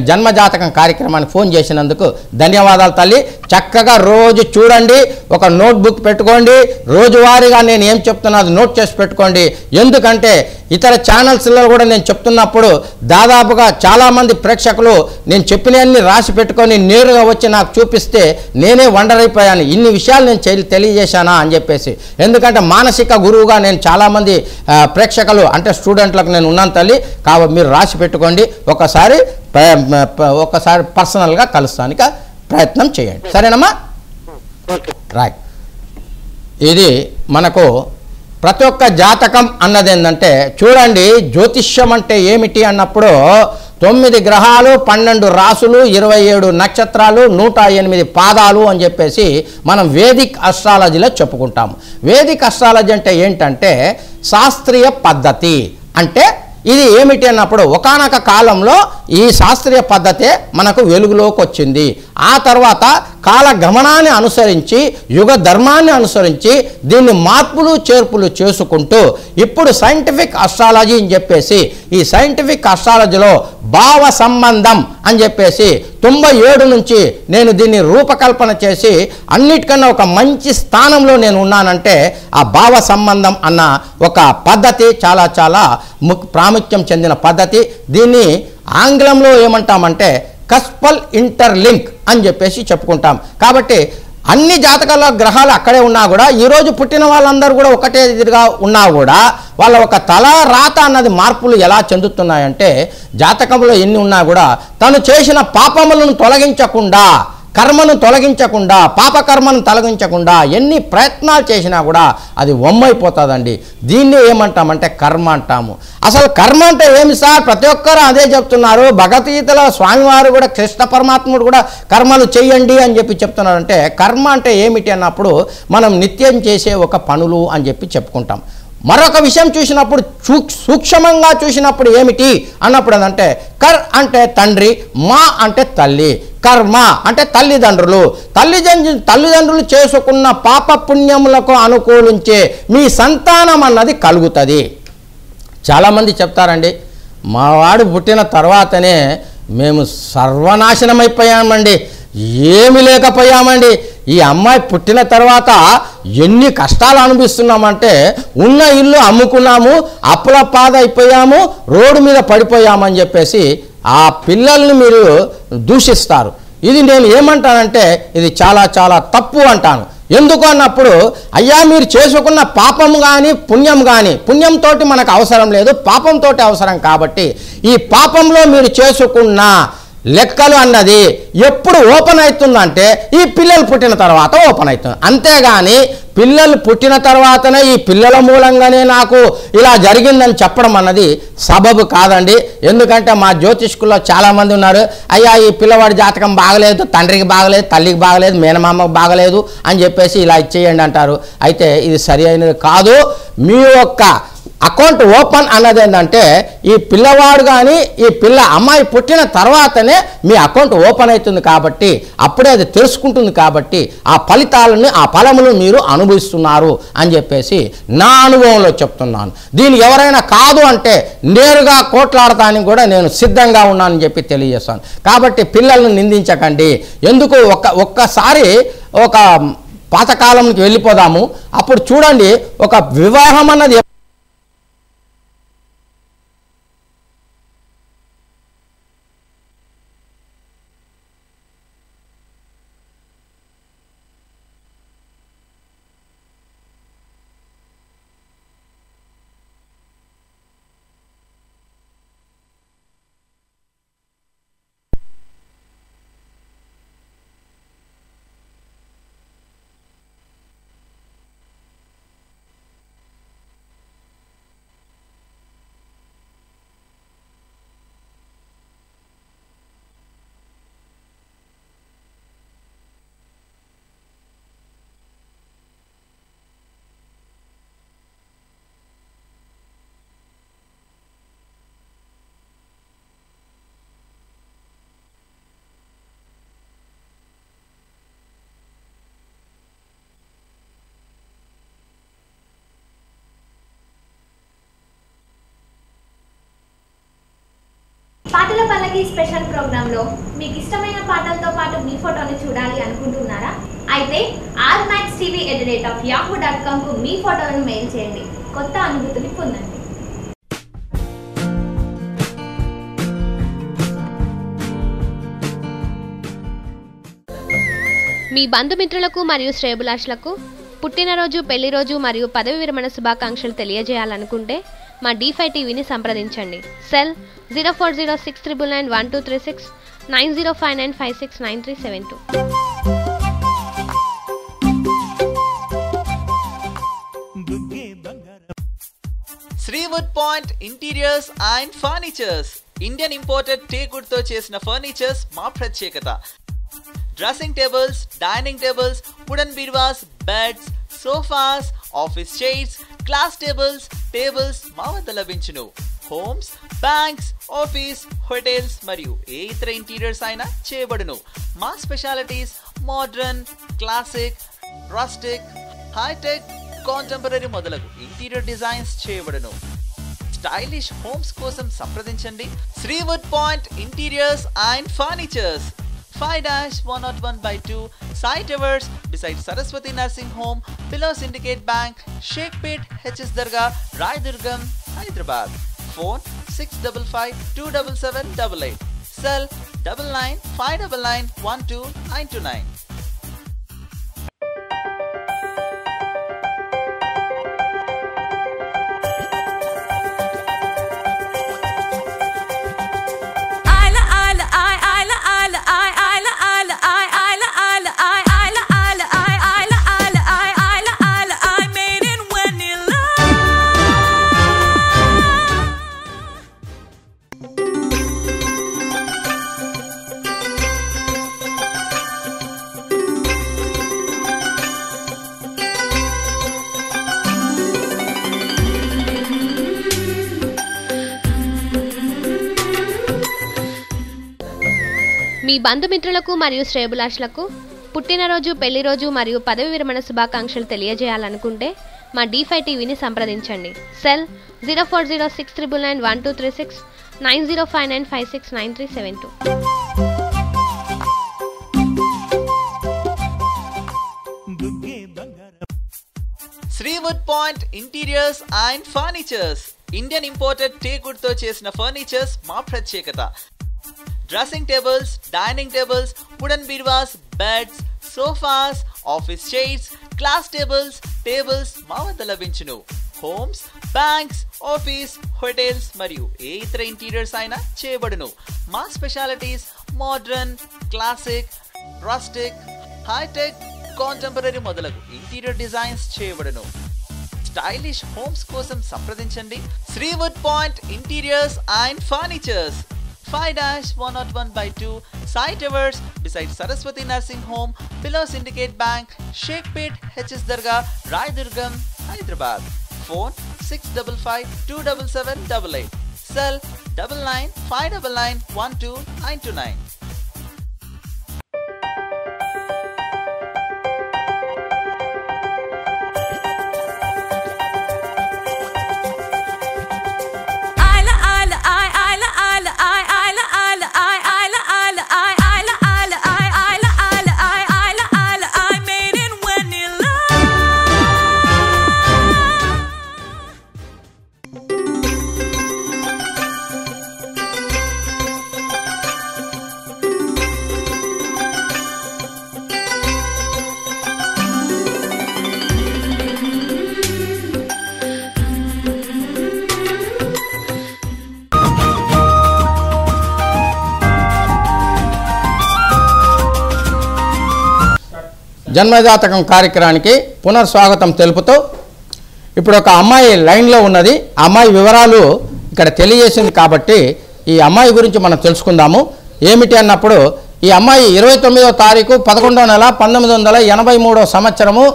జన్మజాతకం కార్యక్రమానికి ఫోన్ చేసినందుకు ధన్యవాదాలు తల్లి. చక్కగా రోజు చూడండి, ఒక నోట్బుక్ పెట్టుకోండి. రోజువారీగా నేను ఏం చెప్తున్నా అది నోట్ చేసి పెట్టుకోండి. ఎందుకంటే ఇతర ఛానల్స్లో కూడా నేను చెప్తున్నప్పుడు దాదాపుగా చాలామంది ప్రేక్షకులు నేను చెప్పినవన్నీ రాసి పెట్టుకొని నేరుగా వచ్చి నాకు చూపిస్తే నేనే వండర్ అయిపోయాను, ఇన్ని విషయాలు నేను తెలియజేశానా అని చెప్పేసి. ఎందుకంటే మానసిక గురువుగా నేను చాలామంది ప్రేక్షకులు అంటే స్టూడెంట్లకు నేను ఉన్నాను తల్లి. కాబట్టి మీరు రాసి పెట్టుకోండి. ఒకసారి పర్సనల్గా కలుస్తానికి ప్రయత్నం చేయండి. సరేనమ్మా? రైట్. ఇది మనకు ప్రతి ఒక్క జాతకం అన్నది ఏంటంటే చూడండి, జ్యోతిష్యం అంటే ఏమిటి అన్నప్పుడు 9 గ్రహాలు, 12 రాసులు, 27 నక్షత్రాలు, 108 పాదాలు అని చెప్పేసి మనం వేదిక్ అస్ట్రాలజీలో చెప్పుకుంటాము. వేదిక్ అస్ట్రాలజీ అంటే ఏంటంటే శాస్త్రీయ పద్ధతి. అంటే ఇది ఏమిటి అన్నప్పుడు ఒకానొక కాలంలో ఈ శాస్త్రీయ పద్ధతే మనకు వెలుగులోకి వచ్చింది. ఆ తర్వాత కాల గమనాన్ని అనుసరించి, యుగ ధర్మాన్ని అనుసరించి దీన్ని మార్పులు చేర్పులు చేసుకుంటూ ఇప్పుడు సైంటిఫిక్ అస్ట్రాలజీ అని చెప్పేసి, ఈ సైంటిఫిక్ అస్ట్రాలజీలో భావ సంబంధం అని చెప్పేసి 97 నుంచి నేను దీన్ని రూపకల్పన చేసి అన్నిటికన్నా ఒక మంచి స్థానంలో నేను ఉన్నానంటే ఆ భావ సంబంధం అన్న ఒక పద్ధతి చాలా చాలా ప్రాముఖ్యం చెందిన పద్ధతి. దీన్ని ఆంగ్లంలో ఏమంటామంటే కస్పల్ ఇంటర్లింక్ అని చెప్పేసి చెప్పుకుంటాం. కాబట్టి అన్ని జాతకాల గ్రహాలు అక్కడే ఉన్నా కూడా ఈరోజు పుట్టిన వాళ్ళందరూ కూడా ఒకటే ఎదురుగా ఉన్నా కూడా వాళ్ళ ఒక తల రాత అన్నది మార్పులు ఎలా చెందుతున్నాయంటే జాతకంలో ఎన్ని ఉన్నా కూడా తను చేసిన పాపములను తొలగించకుండా, కర్మను తొలగించకుండా, పాపకర్మను తొలగించకుండా ఎన్ని ప్రయత్నాలు చేసినా కూడా అది వమ్మైపోతుందండి. దీన్ని ఏమంటామంటే కర్మ అంటాము. అసలు కర్మ అంటే ఏమి సార్? ప్రతి ఒక్కరు అదే చెప్తున్నారు. భగవద్గీతలో స్వామివారు కూడా, కృష్ణ పరమాత్ముడు కూడా కర్మలు చేయండి అని చెప్పి చెప్తున్నారంటే కర్మ అంటే ఏమిటి అన్నప్పుడు మనం నిత్యం చేసే ఒక పనులు అని చెప్పి చెప్పుకుంటాం. మరొక విషయం చూసినప్పుడు సూక్ష్మంగా చూసినప్పుడు ఏమిటి అన్నప్పుడు ఏంటంటే కర్ అంటే తండ్రి, మా అంటే తల్లి. కర్మ అంటే తల్లిదండ్రులు. తల్లిదండ్రులు చేసుకున్న పాప పుణ్యములకు అనుకూలించే మీ సంతానం అన్నది కలుగుతుంది. చాలామంది చెప్తారండి, మా వాడు పుట్టిన తర్వాతనే మేము సర్వనాశనమైపోయామండి, ఏమి లేకపోయామండి. ఈ అమ్మాయి పుట్టిన తర్వాత ఎన్ని కష్టాలు అనుభవిస్తున్నామంటే ఉన్న ఇల్లు అమ్ముకున్నాము, అప్పుల పాద అయిపోయాము, రోడ్డు మీద పడిపోయామని చెప్పేసి ఆ పిల్లల్ని మీరు దూషిస్తారు. ఇది నేను ఏమంటానంటే ఇది చాలా చాలా తప్పు అంటాను. ఎందుకు అన్నప్పుడు అయ్యా మీరు చేసుకున్న పాపం కానీ పుణ్యం కానీ, పుణ్యంతో మనకు అవసరం లేదు, పాపంతో అవసరం. కాబట్టి ఈ పాపంలో మీరు చేసుకున్న లెక్కలు అన్నది ఎప్పుడు ఓపెన్ అవుతుందంటే ఈ పిల్లలు పుట్టిన తర్వాత ఓపెన్ అవుతుంది. అంతేగాని పిల్లలు పుట్టిన తర్వాతనే ఈ పిల్లల మూలంగానే నాకు ఇలా జరిగిందని చెప్పడం అన్నది సబబు కాదండి. ఎందుకంటే మా జ్యోతిష్కుల్లో చాలామంది ఉన్నారు, అయ్యా ఈ పిల్లవాడి జాతకం బాగలేదు, తండ్రికి బాగలేదు, తల్లికి బాగలేదు, మేనమామకు బాగలేదు అని చెప్పేసి ఇలా ఇచ్చేయండి అంటారు. అయితే ఇది సరి అయినది కాదు. మీ యొక్క అకౌంట్ ఓపెన్ అన్నది ఏంటంటే ఈ పిల్లవాడు కానీ ఈ అమ్మాయి పుట్టిన తర్వాతనే మీ అకౌంట్ ఓపెన్ అవుతుంది కాబట్టి అప్పుడే అది తెలుసుకుంటుంది కాబట్టి ఆ ఫలితాలను ఆ ఫలములు మీరు అనుభవిస్తున్నారు అని చెప్పేసి నా అనుభవంలో చెప్తున్నాను. దీన్ని ఎవరైనా కాదు అంటే నేరుగా కోట్లాడటానికి కూడా నేను సిద్ధంగా ఉన్నానని చెప్పి తెలియజేస్తాను. కాబట్టి పిల్లల్ని నిందించకండి. ఎందుకు ఒక్కసారి ఒక పాతకాలంకి వెళ్ళిపోదాము. అప్పుడు చూడండి, ఒక వివాహం అన్నది పాటల పల్లకి స్పెషల్ ప్రోగ్రాంలో మీకు ఇష్టమైన పాటలతో పాటు మీ ఫోటోని చూడాలి అనుకుంటున్నారా? అయితే rmaxtv@yahoo.com కు మీ ఫోటోలను మెయిల్ చేయండి. కొత్త అనుభూతిని పొందండి. మీ బంధుమిత్రులకు మరియు శ్రేయోభిలాషులకు పుట్టినరోజు, పెళ్లి రోజు మరియు పదవి విరమణ శుభాకాంక్షలు తెలియజేయాలనుకుంటే మా D5 టీవీని సంప్రదించండి. Cell 0406991236 9059569372. Sriwood point interiors and furnitures Indian imported teakwood తో చేసిన ఫర్నిచర్స్ మా ప్రత్యేకత. Dressing tables, dining tables, wooden బీర్వాస్, beds, sofas, office chairs, glass tables మా వద్ద లభించును. హోమ్స్, బ్యాంక్స్, ఆఫీస్, హోటల్స్ మరియు ఏ ఇతర ఇంటీరియర్స్ అయినా చేయబడును. మా specialities modern, classic, rustic, hitech, contemporary మొదలగు ఇంటీరియర్ డిజైన్స్ చేయబడును. స్టైలిష్ హోమ్స్ కోసం సంప్రదించండి. Sriwood point interiors and furnitures, 5-101/2 Sai Towers beside Saraswati Nursing Home, below Syndicate Bank, Sheikhpet, HS Dargah, Raidurgam, Hyderabad. Phone 655-27788. Cell 9959912929. మీ బంధుమిత్రులకు మరియు శ్రేయోభిలాషులకు పుట్టినరోజు, పెళ్లి రోజు మరియు పదవి విరమణ శుభాకాంక్షలు తెలియజేయాలనుకుంటే మా D5 టీవీని సంప్రదించండి. Cell 0406991236 9059569372. Sriwood point interiors and furnitures Indian imported teakwood తో చేసిన ఫర్నిచర్స్ మా ప్రత్యేకత. Dressing tables, dining tables, wooden బీర్వాస్, beds, sofas, office chairs, glass tables మా వద్ద లభించును. హోమ్స్, బ్యాంక్స్, ఆఫీస్, హోటల్స్ మరియు ఏ ఇతర ఇంటీరియర్స్ అయినా చేయబడును. మా specialities modern, classic, rustic, hitech, contemporary మొదలగు ఇంటీరియర్ డిజైన్స్ చేయబడును. స్టైలిష్ హోమ్స్ కోసం సంప్రదించండి. Sriwood point interiors and furnitures, 5-101/2 Sai Towers beside Saraswati Nursing Home, below Syndicate Bank, Sheikhpet, HS Dargah, Raidurgam, Hyderabad. Phone 655-277-88. Cell 99-599-12929. జన్మజాతకం కార్యక్రమానికి పునర్స్వాగతం తెలుపుతూ ఇప్పుడు ఒక అమ్మాయి లైన్లో ఉన్నది. ఆ అమ్మాయి వివరాలు ఇక్కడ తెలియజేసింది కాబట్టి ఈ అమ్మాయి గురించి మనం తెలుసుకుందాము. ఏమిటి అన్నప్పుడు ఈ అమ్మాయి 29వ తారీఖు 11వ నెల 1983వ సంవత్సరము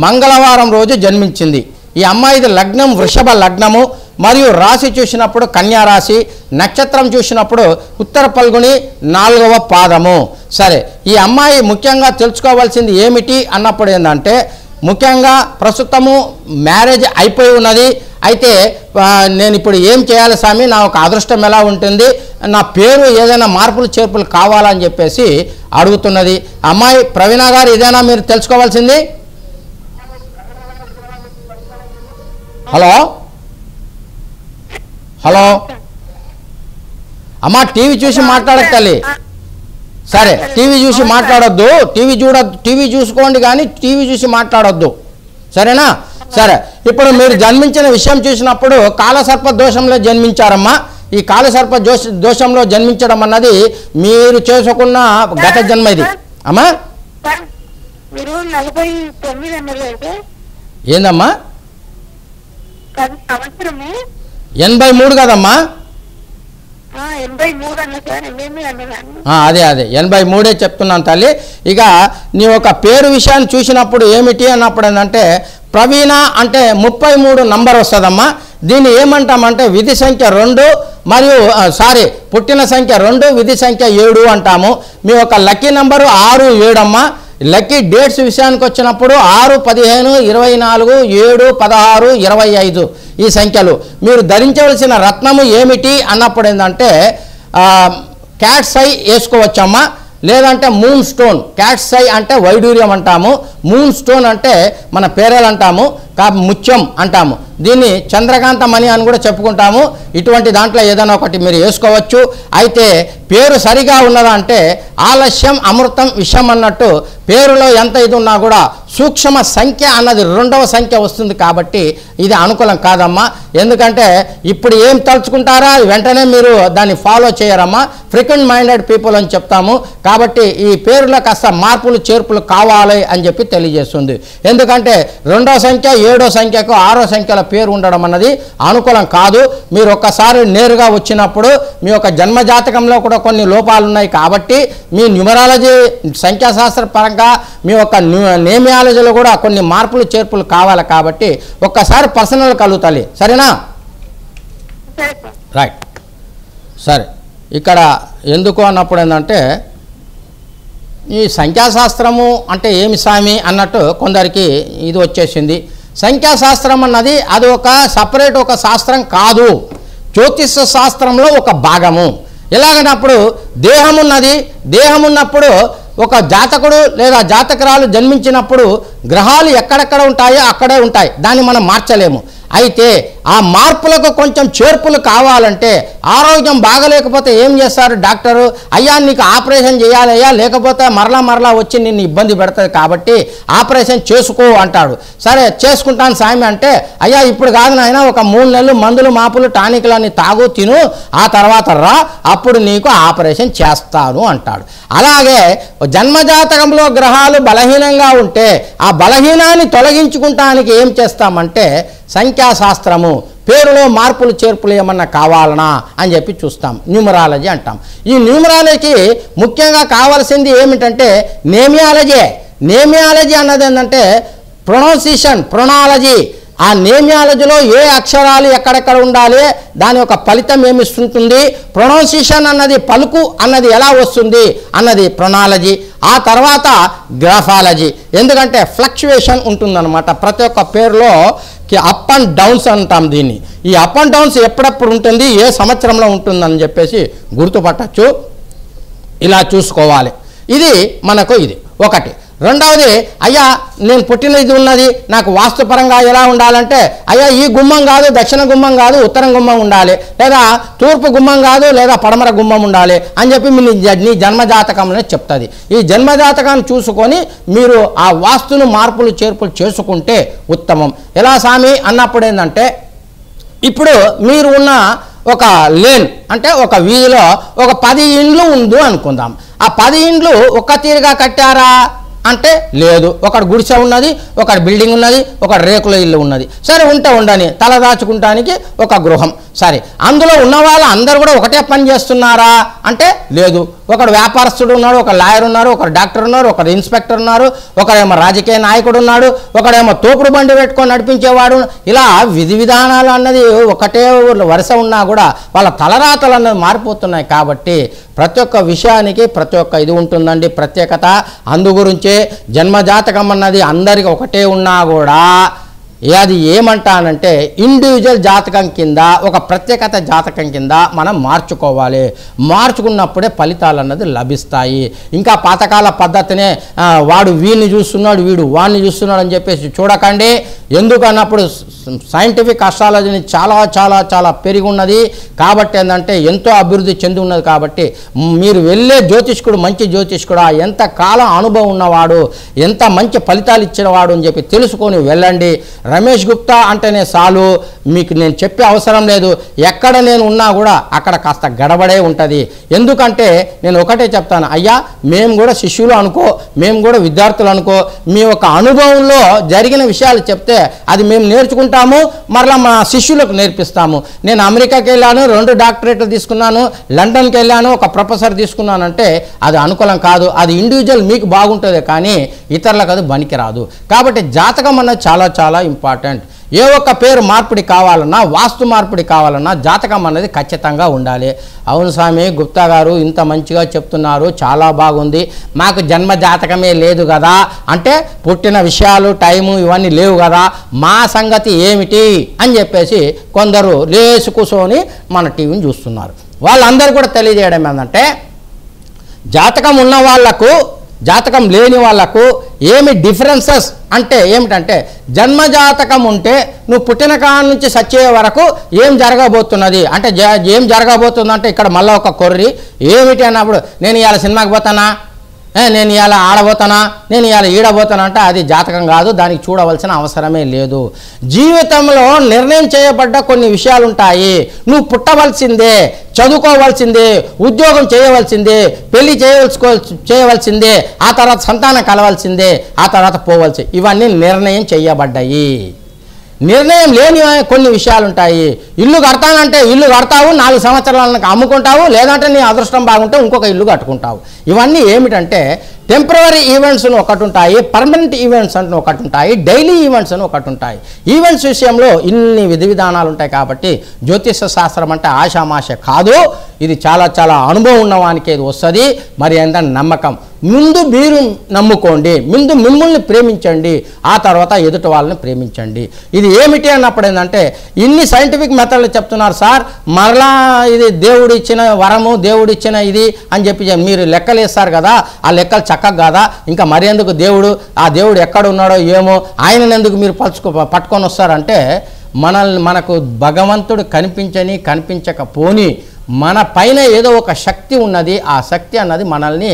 మంగళవారం రోజు జన్మించింది. ఈ అమ్మాయిది లగ్నం వృషభ లగ్నము మరియు రాశి చూసినప్పుడు కన్యా రాశి, నక్షత్రం చూసినప్పుడు ఉత్తర పల్గుని 4వ పాదము. సరే, ఈ అమ్మాయి ముఖ్యంగా తెలుసుకోవాల్సింది ఏమిటి అన్నప్పుడు ఏంటంటే ముఖ్యంగా ప్రస్తుతము మ్యారేజ్ అయిపోయి ఉన్నది. అయితే నేను ఇప్పుడు ఏం చేయాలి స్వామి, నా ఒక అదృష్టం ఎలా ఉంటుంది, నా పేరు ఏదైనా మార్పులు చేర్పులు కావాలని చెప్పేసి అడుగుతున్నది. అమ్మాయి ప్రవీణ గారు, ఇదేనా మీరు తెలుసుకోవాల్సింది? హలో హలో అమ్మా, టీవీ చూసి మాట్లాడక్కలి. సరే, టీవీ చూసి మాట్లాడొద్దు, టీవీ చూసుకోండి కానీ టీవీ చూసి మాట్లాడొద్దు, సరేనా? సరే, ఇప్పుడు మీరు జన్మించిన విషయం చూసినప్పుడు కాలసర్ప దోషంలో జన్మించారమ్మా. ఈ కాలసర్ప దోషంలో జన్మించడం అన్నది మీరు చేసుకున్న గత జన్మ ఇది అమ్మా. ఏందమ్మా? 83 కదమ్మా? అదే 83 చెప్తున్నాను తల్లి. ఇక నీ ఒక పేరు విషయాన్ని చూసినప్పుడు ఏమిటి అన్నప్పుడు ఏంటంటే ప్రవీణ అంటే 33 నంబర్ వస్తుందమ్మా. దీన్ని ఏమంటామంటే విధి సంఖ్య 2 మరియు పుట్టిన సంఖ్య 2, విధి సంఖ్య 7 అంటాము. మీ యొక్క లక్కీ నంబరు 6, 7 అమ్మా. లక్కీ డేట్స్ విషయానికి వచ్చినప్పుడు 6, 15, 24, 7, 16, 25 ఈ సంఖ్యలు. మీరు ధరించవలసిన రత్నము ఏమిటి అన్నప్పుడు ఏంటంటే క్యాట్స్ ఐ వేసుకోవచ్చమ్మా, లేదంటే మూన్ స్టోన్. క్యాట్స్ ఐ అంటే వైడూర్యం అంటాము, మూన్ స్టోన్ అంటే మన పేరలు అంటాము, ముత్యం అంటాము. దీన్ని చంద్రకాంత మణి అని కూడా చెప్పుకుంటాము. ఇటువంటి దాంట్లో ఏదైనా ఒకటి మీరు వేసుకోవచ్చు. అయితే పేరు సరిగా ఉన్నదా అంటే ఆలస్యం అమృతం విషం అన్నట్టు పేరులో ఎంత ఇది ఉన్నా కూడా సూక్ష్మ సంఖ్య అన్నది 2వ సంఖ్య వస్తుంది. కాబట్టి ఇది అనుకూలం కాదమ్మా. ఎందుకంటే ఇప్పుడు ఏం తలుచుకుంటారా వెంటనే మీరు దాన్ని ఫాలో చేయరమ్మా. ఫ్రీక్వెంట్ మైండెడ్ పీపుల్ అని చెప్తాము. కాబట్టి ఈ పేరులో కాస్త మార్పులు చేర్పులు కావాలి అని చెప్పి తెలియజేస్తుంది. ఎందుకంటే 2వ సంఖ్య 7వ సంఖ్యకు 6వ సంఖ్యల పేరు ఉండడం అన్నది అనుకూలం కాదు. మీరు ఒక్కసారి నేరుగా వచ్చినప్పుడు మీ యొక్క జన్మజాతకంలో కూడా కొన్ని లోపాలు ఉన్నాయి. కాబట్టి మీ న్యూమరాలజీ సంఖ్యాశాస్త్ర పరంగా మీ యొక్క నేమియాలజీలో కూడా కొన్ని మార్పులు చేర్పులు కావాలి. కాబట్టి ఒక్కసారి పర్సనల్ కలుగుతాయి, సరేనా? రైట్. సరే, ఇక్కడ ఎందుకు అన్నప్పుడు ఏంటంటే ఈ సంఖ్యాశాస్త్రము అంటే ఏమి స్వామి అన్నట్టు కొందరికి ఇది వచ్చేసింది. సంఖ్యాశాస్త్రం అన్నది అది ఒక సపరేట్ ఒక శాస్త్రం కాదు, జ్యోతిష శాస్త్రంలో ఒక భాగము. ఎలాగనప్పుడు దేహం ఉన్నది, దేహం ఉన్నప్పుడు ఒక జాతకుడు లేదా జాతకురాలు జన్మించినప్పుడు గ్రహాలు ఎక్కడెక్కడ ఉంటాయో అక్కడే ఉంటాయి, దాన్ని మనం మార్చలేము. అయితే ఆ మార్పులకు కొంచెం చేర్పులు కావాలంటే ఆరోగ్యం బాగలేకపోతే ఏం చేస్తారు డాక్టరు? అయ్యా నీకు ఆపరేషన్ చేయాలయ్యా, లేకపోతే మరలా వచ్చి నిన్ను ఇబ్బంది పెడుతుంది, కాబట్టి ఆపరేషన్ చేసుకో అంటాడు. సరే చేసుకుంటాను సామి అంటే, అయ్యా ఇప్పుడు కాదు నాయన, ఒక 3 నెలలు మందులు మాపులు టానిక్లన్నీ తాగు తిను, ఆ తర్వాత రా, అప్పుడు నీకు ఆపరేషన్ చేస్తాను అంటాడు. అలాగే జన్మజాతకంలో గ్రహాలు బలహీనంగా ఉంటే ఆ బలహీనాన్ని తొలగించుకుంటానికి ఏం చేస్తామంటే సంఖ్యాశాస్త్రము, పేరులో మార్పులు చేర్పులు ఏమన్నా కావాలనా అని చెప్పి చూస్తాం, న్యూమరాలజీ అంటాం. ఈ న్యూమరాలజీకి ముఖ్యంగా కావాల్సింది ఏమిటంటే నేమియాలజీ. నేమియాలజీ అన్నది ఏంటంటే ప్రొనౌన్సియేషన్, ప్రొనాలజీ ఆ నేమియాలజీలో ఏ అక్షరాలు ఎక్కడెక్కడ ఉండాలి, దాని యొక్క ఫలితం ఏమిస్తుంటుంది, ప్రొనౌన్సియేషన్ అన్నది పలుకు అన్నది ఎలా వస్తుంది అన్నది ప్రొనాలజీ. ఆ తర్వాత గ్రాఫాలజీ. ఎందుకంటే ఫ్లక్చువేషన్ ఉంటుందన్నమాట ప్రతి ఒక్క పేరులో. అప్ అండ్ డౌన్స్ అంటాం దీన్ని. ఈ అప్ అండ్ డౌన్స్ ఎప్పుడప్పుడు ఉంటుంది, ఏ సంవత్సరంలో ఉంటుందని చెప్పేసి గుర్తుపట్టచ్చు. ఇలా చూసుకోవాలి. ఇది మనకు ఇది ఒకటి. రెండవది, అయ్యా నేను పుట్టిన ఇది ఉన్నది, నాకు వాస్తుపరంగా ఎలా ఉండాలంటే, అయ్యా ఈ గుమ్మం కాదు, దక్షిణ గుమ్మం కాదు, ఉత్తరం గుమ్మం ఉండాలి, లేదా తూర్పు గుమ్మం కాదు, లేదా పడమర గుమ్మం ఉండాలి అని చెప్పి నీ జన్మజాతకంలో చెప్తుంది. ఈ జన్మజాతకాన్ని చూసుకొని మీరు ఆ వాస్తును మార్పులు చేర్పులు చేసుకుంటే ఉత్తమం. ఎలా స్వామి అన్నప్పుడు ఏంటంటే, ఇప్పుడు మీరు ఉన్న ఒక లేన్ అంటే ఒక వీధిలో ఒక 10 ఇండ్లు ఉంది అనుకుందాం. ఆ 10 ఇండ్లు ఒక తీరుగా కట్టారా అంటే లేదు. ఒకటి గుడిసె ఉన్నది, ఒకటి బిల్డింగ్ ఉన్నది, ఒకటి రేకుల ఇల్లు ఉన్నది. సరే ఉండని తలదాచుకుంటానికి ఒక గృహం. సరే, అందులో ఉన్న వాళ్ళు అందరూ కూడా ఒకటే పని చేస్తున్నారా అంటే లేదు. ఒకడు వ్యాపారస్తుడు ఉన్నాడు, ఒక లాయర్ ఉన్నారు, ఒకరు డాక్టర్ ఉన్నారు, ఒకరు ఇన్స్పెక్టర్ ఉన్నారు, ఒకడేమో రాజకీయ నాయకుడు ఉన్నాడు, ఒకడేమో తోపుడు బండి పెట్టుకొని నడిపించేవాడు. ఇలా విధి విధానాలు అన్నది ఒకటే వరుస ఉన్నా కూడా వాళ్ళ తలరాతలు అన్నది మారిపోతున్నాయి. కాబట్టి ప్రతి ఒక్క విషయానికి ప్రతి ఒక్క ఇది ఉంటుందండి, ప్రత్యేకత. అందు గురించే జన్మజాతకం అన్నది అందరికీ ఒకటే ఉన్నా కూడా అది ఏమంటానంటే ఇండివిజువల్ జాతకం కింద, ఒక ప్రత్యేకత జాతకం కింద మనం మార్చుకోవాలి. మార్చుకున్నప్పుడే ఫలితాలు అన్నది లభిస్తాయి. ఇంకా పాతకాల పద్ధతినే వాడు వీడిని చూస్తున్నాడు, వీడు వాడిని చూస్తున్నాడు అని చెప్పేసి చూడకండి. ఎందుకన్నప్పుడు సైంటిఫిక్ అస్ట్రాలజీని చాలా చాలా చాలా పెరిగి ఉన్నది కాబట్టి ఏంటంటే ఎంతో అభివృద్ధి చెంది ఉన్నది. కాబట్టి మీరు వెళ్ళే జ్యోతిష్కుడు మంచి జ్యోతిష్కుడా, ఎంత కాలం అనుభవం ఉన్నవాడు, ఎంత మంచి ఫలితాలు ఇచ్చినవాడు అని చెప్పి తెలుసుకొని వెళ్ళండి. రమేష్ గుప్తా అంటేనే చాలు, మీకు నేను చెప్పే అవసరం లేదు. ఎక్కడ నేను ఉన్నా కూడా అక్కడ కాస్త గడబడే ఉంటుంది. ఎందుకంటే నేను ఒకటే చెప్తాను, అయ్యా మేము కూడా శిష్యులు అనుకో, మేము కూడా విద్యార్థులు అనుకో, మీ యొక్క అనుభవంలో జరిగిన విషయాలు చెప్తే అది మేము నేర్చుకుంటాము, మరలా మా శిష్యులకు నేర్పిస్తాము. నేను అమెరికాకి వెళ్ళాను, 2 డాక్టరేట్లు తీసుకున్నాను, లండన్కి వెళ్ళాను, ఒక ప్రొఫెసర్ తీసుకున్నానంటే అది అనుకూలం కాదు. అది ఇండివిజువల్ మీకు బాగుంటుంది కానీ ఇతరులకు అది పనికిరాదు. కాబట్టి జాతకం అన్నది చాలా చాలా ఇంపార్టెంట్. ఏ ఒక్క పేరు మార్పిడి కావాలన్నా, వాస్తు మార్పిడి కావాలన్నా జాతకం అనేది ఖచ్చితంగా ఉండాలి. అవును స్వామి గుప్తా గారు ఇంత మంచిగా చెప్తున్నారు, చాలా బాగుంది, మాకు జన్మ జాతకమే లేదు కదా అంటే, పుట్టిన విషయాలు టైము ఇవన్నీ లేవు కదా, మా సంగతి ఏమిటి అని చెప్పేసి కొందరు లేచి కూర్చొని మన టీవీని చూస్తున్నారు. వాళ్ళందరూ కూడా తెలియజేయడం ఏంటంటే, జాతకం ఉన్న వాళ్లకు జాతకం లేని వాళ్లకు ఏమి డిఫరెన్సెస్ అంటే ఏమిటంటే, జన్మజాతకం ఉంటే నువ్వు పుట్టిన కాడ నుంచి చచ్చే వరకు ఏం జరగబోతున్నది అంటే, ఏం జరగబోతుందంటే ఇక్కడ మళ్ళీ ఒక కొర్రి ఏమిటి అన్నప్పుడు, నేను ఇవాళ సినిమాకి పోతానా, నేను ఇవాళ ఆడబోతానా, నేను ఇవాళ ఈడబోతానా అంటే అది జాతకం కాదు, దానికి చూడవలసిన అవసరమే లేదు. జీవితంలో నిర్ణయం చేయబడ్డ కొన్ని విషయాలు ఉంటాయి. నువ్వు పుట్టవలసిందే, చదువుకోవాల్సిందే, ఉద్యోగం చేయవలసిందే, పెళ్లి చేయవలసిందే, ఆ తర్వాత సంతానం కలవాల్సిందే, ఆ తర్వాత పోవలసి, ఇవన్నీ నిర్ణయం చేయబడ్డాయి. నిర్ణయం లేని కొన్ని విషయాలు ఉంటాయి. ఇల్లు కడతానంటే ఇల్లు కడతావు, 4 సంవత్సరాలకు అమ్ముకుంటావు, లేదంటే నీ అదృష్టం బాగుంటే ఇంకొక ఇల్లు కట్టుకుంటావు. ఇవన్నీ ఏమిటంటే టెంపరరీ ఈవెంట్స్ అని ఒకటి ఉంటాయి, పర్మనెంట్ ఈవెంట్స్ అని ఒకటి ఉంటాయి, డైలీ ఈవెంట్స్ అని ఒకటి ఉంటాయి. ఈవెంట్స్ విషయంలో ఇన్ని విధి విధానాలు ఉంటాయి. కాబట్టి జ్యోతిష శాస్త్రం అంటే ఆషామాష కాదు, ఇది చాలా చాలా అనుభవం ఉన్నవానికి ఇది వస్తుంది. మరి ఏంటంటే నమ్మకం. ముందు మీరు నమ్ముకోండి, ముందు మిమ్మల్ని ప్రేమించండి, ఆ తర్వాత ఎదుటి వాళ్ళని ప్రేమించండి. ఇది ఏమిటి అన్నప్పుడు ఏంటంటే, ఇన్ని సైంటిఫిక్ మెథడ్లు చెప్తున్నారు సార్, మరలా ఇది దేవుడిచ్చిన వరము, దేవుడిచ్చిన ఇది అని చెప్పి మీరు లెక్కలు వేస్తారు కదా, ఆ లెక్కలు చక్కగా కాదా, ఇంకా మరెందుకు దేవుడు, ఆ దేవుడు ఎక్కడ ఉన్నాడో ఏమో, ఆయనను ఎందుకు మీరు పట్టుకొని వస్తారంటే, మనకు భగవంతుడు కనిపించకపోని మన పైన ఏదో ఒక శక్తి ఉన్నది, ఆ శక్తి అన్నది మనల్ని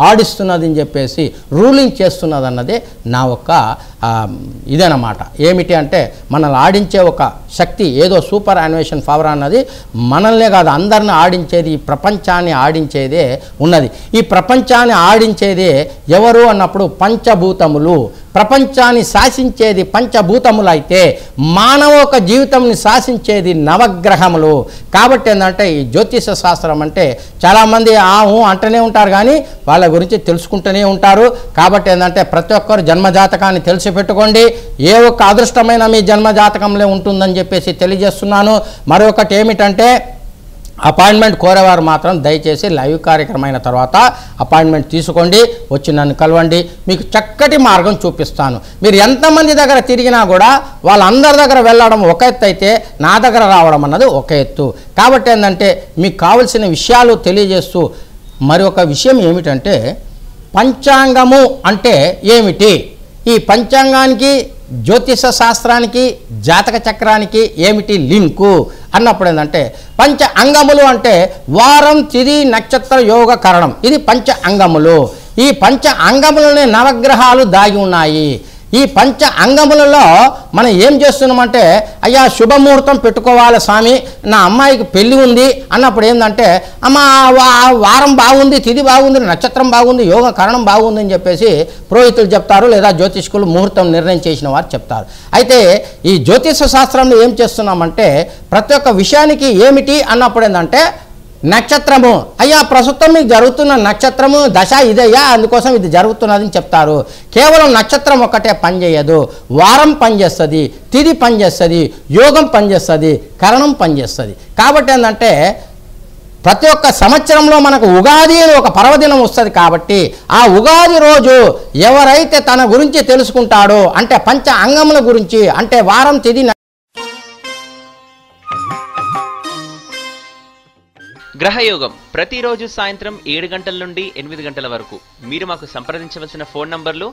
ఆడిస్తున్నది అని చెప్పేసి రూలింగ్ చేస్తున్నది అన్నది నా ఒక ఇదన్నమాట. ఏమిటి అంటే, మనల్ని ఆడించే ఒక శక్తి, ఏదో సూపర్ అన్వేషన్ పవర్ అన్నది మనల్నే కాదు అందరిని ఆడించేది, ఈ ప్రపంచాన్ని ఆడించేదే ఉన్నది. ఈ ప్రపంచాన్ని ఆడించేదే ఎవరు అన్నప్పుడు పంచభూతములు. ప్రపంచాన్ని శాసించేది పంచభూతములైతే మానవ ఒక జీవితంని శాసించేది నవగ్రహములు. కాబట్టి ఏంటంటే ఈ జ్యోతిష శాస్త్రం అంటే చాలామంది అంటూనే ఉంటారు కానీ వాళ్ళ గురించి తెలుసుకుంటూనే ఉంటారు. కాబట్టి ఏంటంటే ప్రతి ఒక్కరు జన్మజాతకాన్ని తెలిసి పెట్టుకోండి. ఏ ఒక్క అదృష్టమైన మీ జన్మజాతకంలో ఉంటుందని చెప్పేసి తెలియజేస్తున్నాను. మరొకటి ఏమిటంటే అపాయింట్మెంట్ కోరేవారు మాత్రం దయచేసి లైవ్ కార్యక్రమం అయిన తర్వాత అపాయింట్మెంట్ తీసుకోండి, వచ్చి నన్ను కలవండి, మీకు చక్కటి మార్గం చూపిస్తాను. మీరు ఎంతమంది దగ్గర తిరిగినా కూడా వాళ్ళందరి దగ్గర వెళ్ళడం ఒక ఎత్తు అయితే నా దగ్గర రావడం అన్నది ఒక ఎత్తు. కాబట్టి ఏంటంటే మీకు కావలసిన విషయాలు తెలియజేస్తూ మరి ఒక విషయం ఏమిటంటే పంచాంగము అంటే ఏమిటి, ఈ పంచాంగానికి జ్యోతిష శాస్త్రానికి జాతక చక్రానికి ఏమిటి లింకు అన్నప్పుడు ఏంటంటే పంచ అంగములు అంటే వారం తిథి నక్షత్ర యోగ కరణం, ఇది పంచ అంగములు. ఈ పంచ అంగములనే నవగ్రహాలు దాగి ఉన్నాయి. ఈ పంచ అంగములలో మనం ఏం చేస్తున్నామంటే అయ్యా శుభముహూర్తం పెట్టుకోవాలి స్వామి, నా అమ్మాయికి పెళ్ళి ఉంది అన్నప్పుడు ఏంటంటే అమ్మ వారం బాగుంది, తిథి బాగుంది, నక్షత్రం బాగుంది, యోగ కరణం బాగుంది అని చెప్పేసి పురోహితులు చెప్తారు, లేదా జ్యోతిష్కులు ముహూర్తం నిర్ణయం చేసిన వారు చెప్తారు. అయితే ఈ జ్యోతిష శాస్త్రంలో ఏం చేస్తున్నామంటే ప్రతి ఒక్క విషయానికి ఏమిటి అన్నప్పుడు ఏంటంటే నక్షత్రము, అయ్యా ప్రస్తుతం మీకు జరుగుతున్న నక్షత్రము దశ ఇదయ్యా, అందుకోసం ఇది జరుగుతున్నదని చెప్తారు. కేవలం నక్షత్రం ఒక్కటే పనిచేయదు, వారం పనిచేస్తుంది, తిథి పనిచేస్తుంది, యోగం పనిచేస్తుంది, కరణం పనిచేస్తుంది. కాబట్టి ఏంటంటే ప్రతి ఒక్క సంవత్సరంలో మనకు ఉగాది అని ఒక పర్వదినం వస్తుంది. కాబట్టి ఆ ఉగాది రోజు ఎవరైతే తన గురించి తెలుసుకుంటాడో అంటే పంచ అంగముల గురించి అంటే వారం తిథి గ్రహయోగం ప్రతిరోజు సాయంత్రం 7 గంటల నుండి 8 గంటల వరకు. మీరు మాకు సంప్రదించవలసిన ఫోన్ నంబర్లు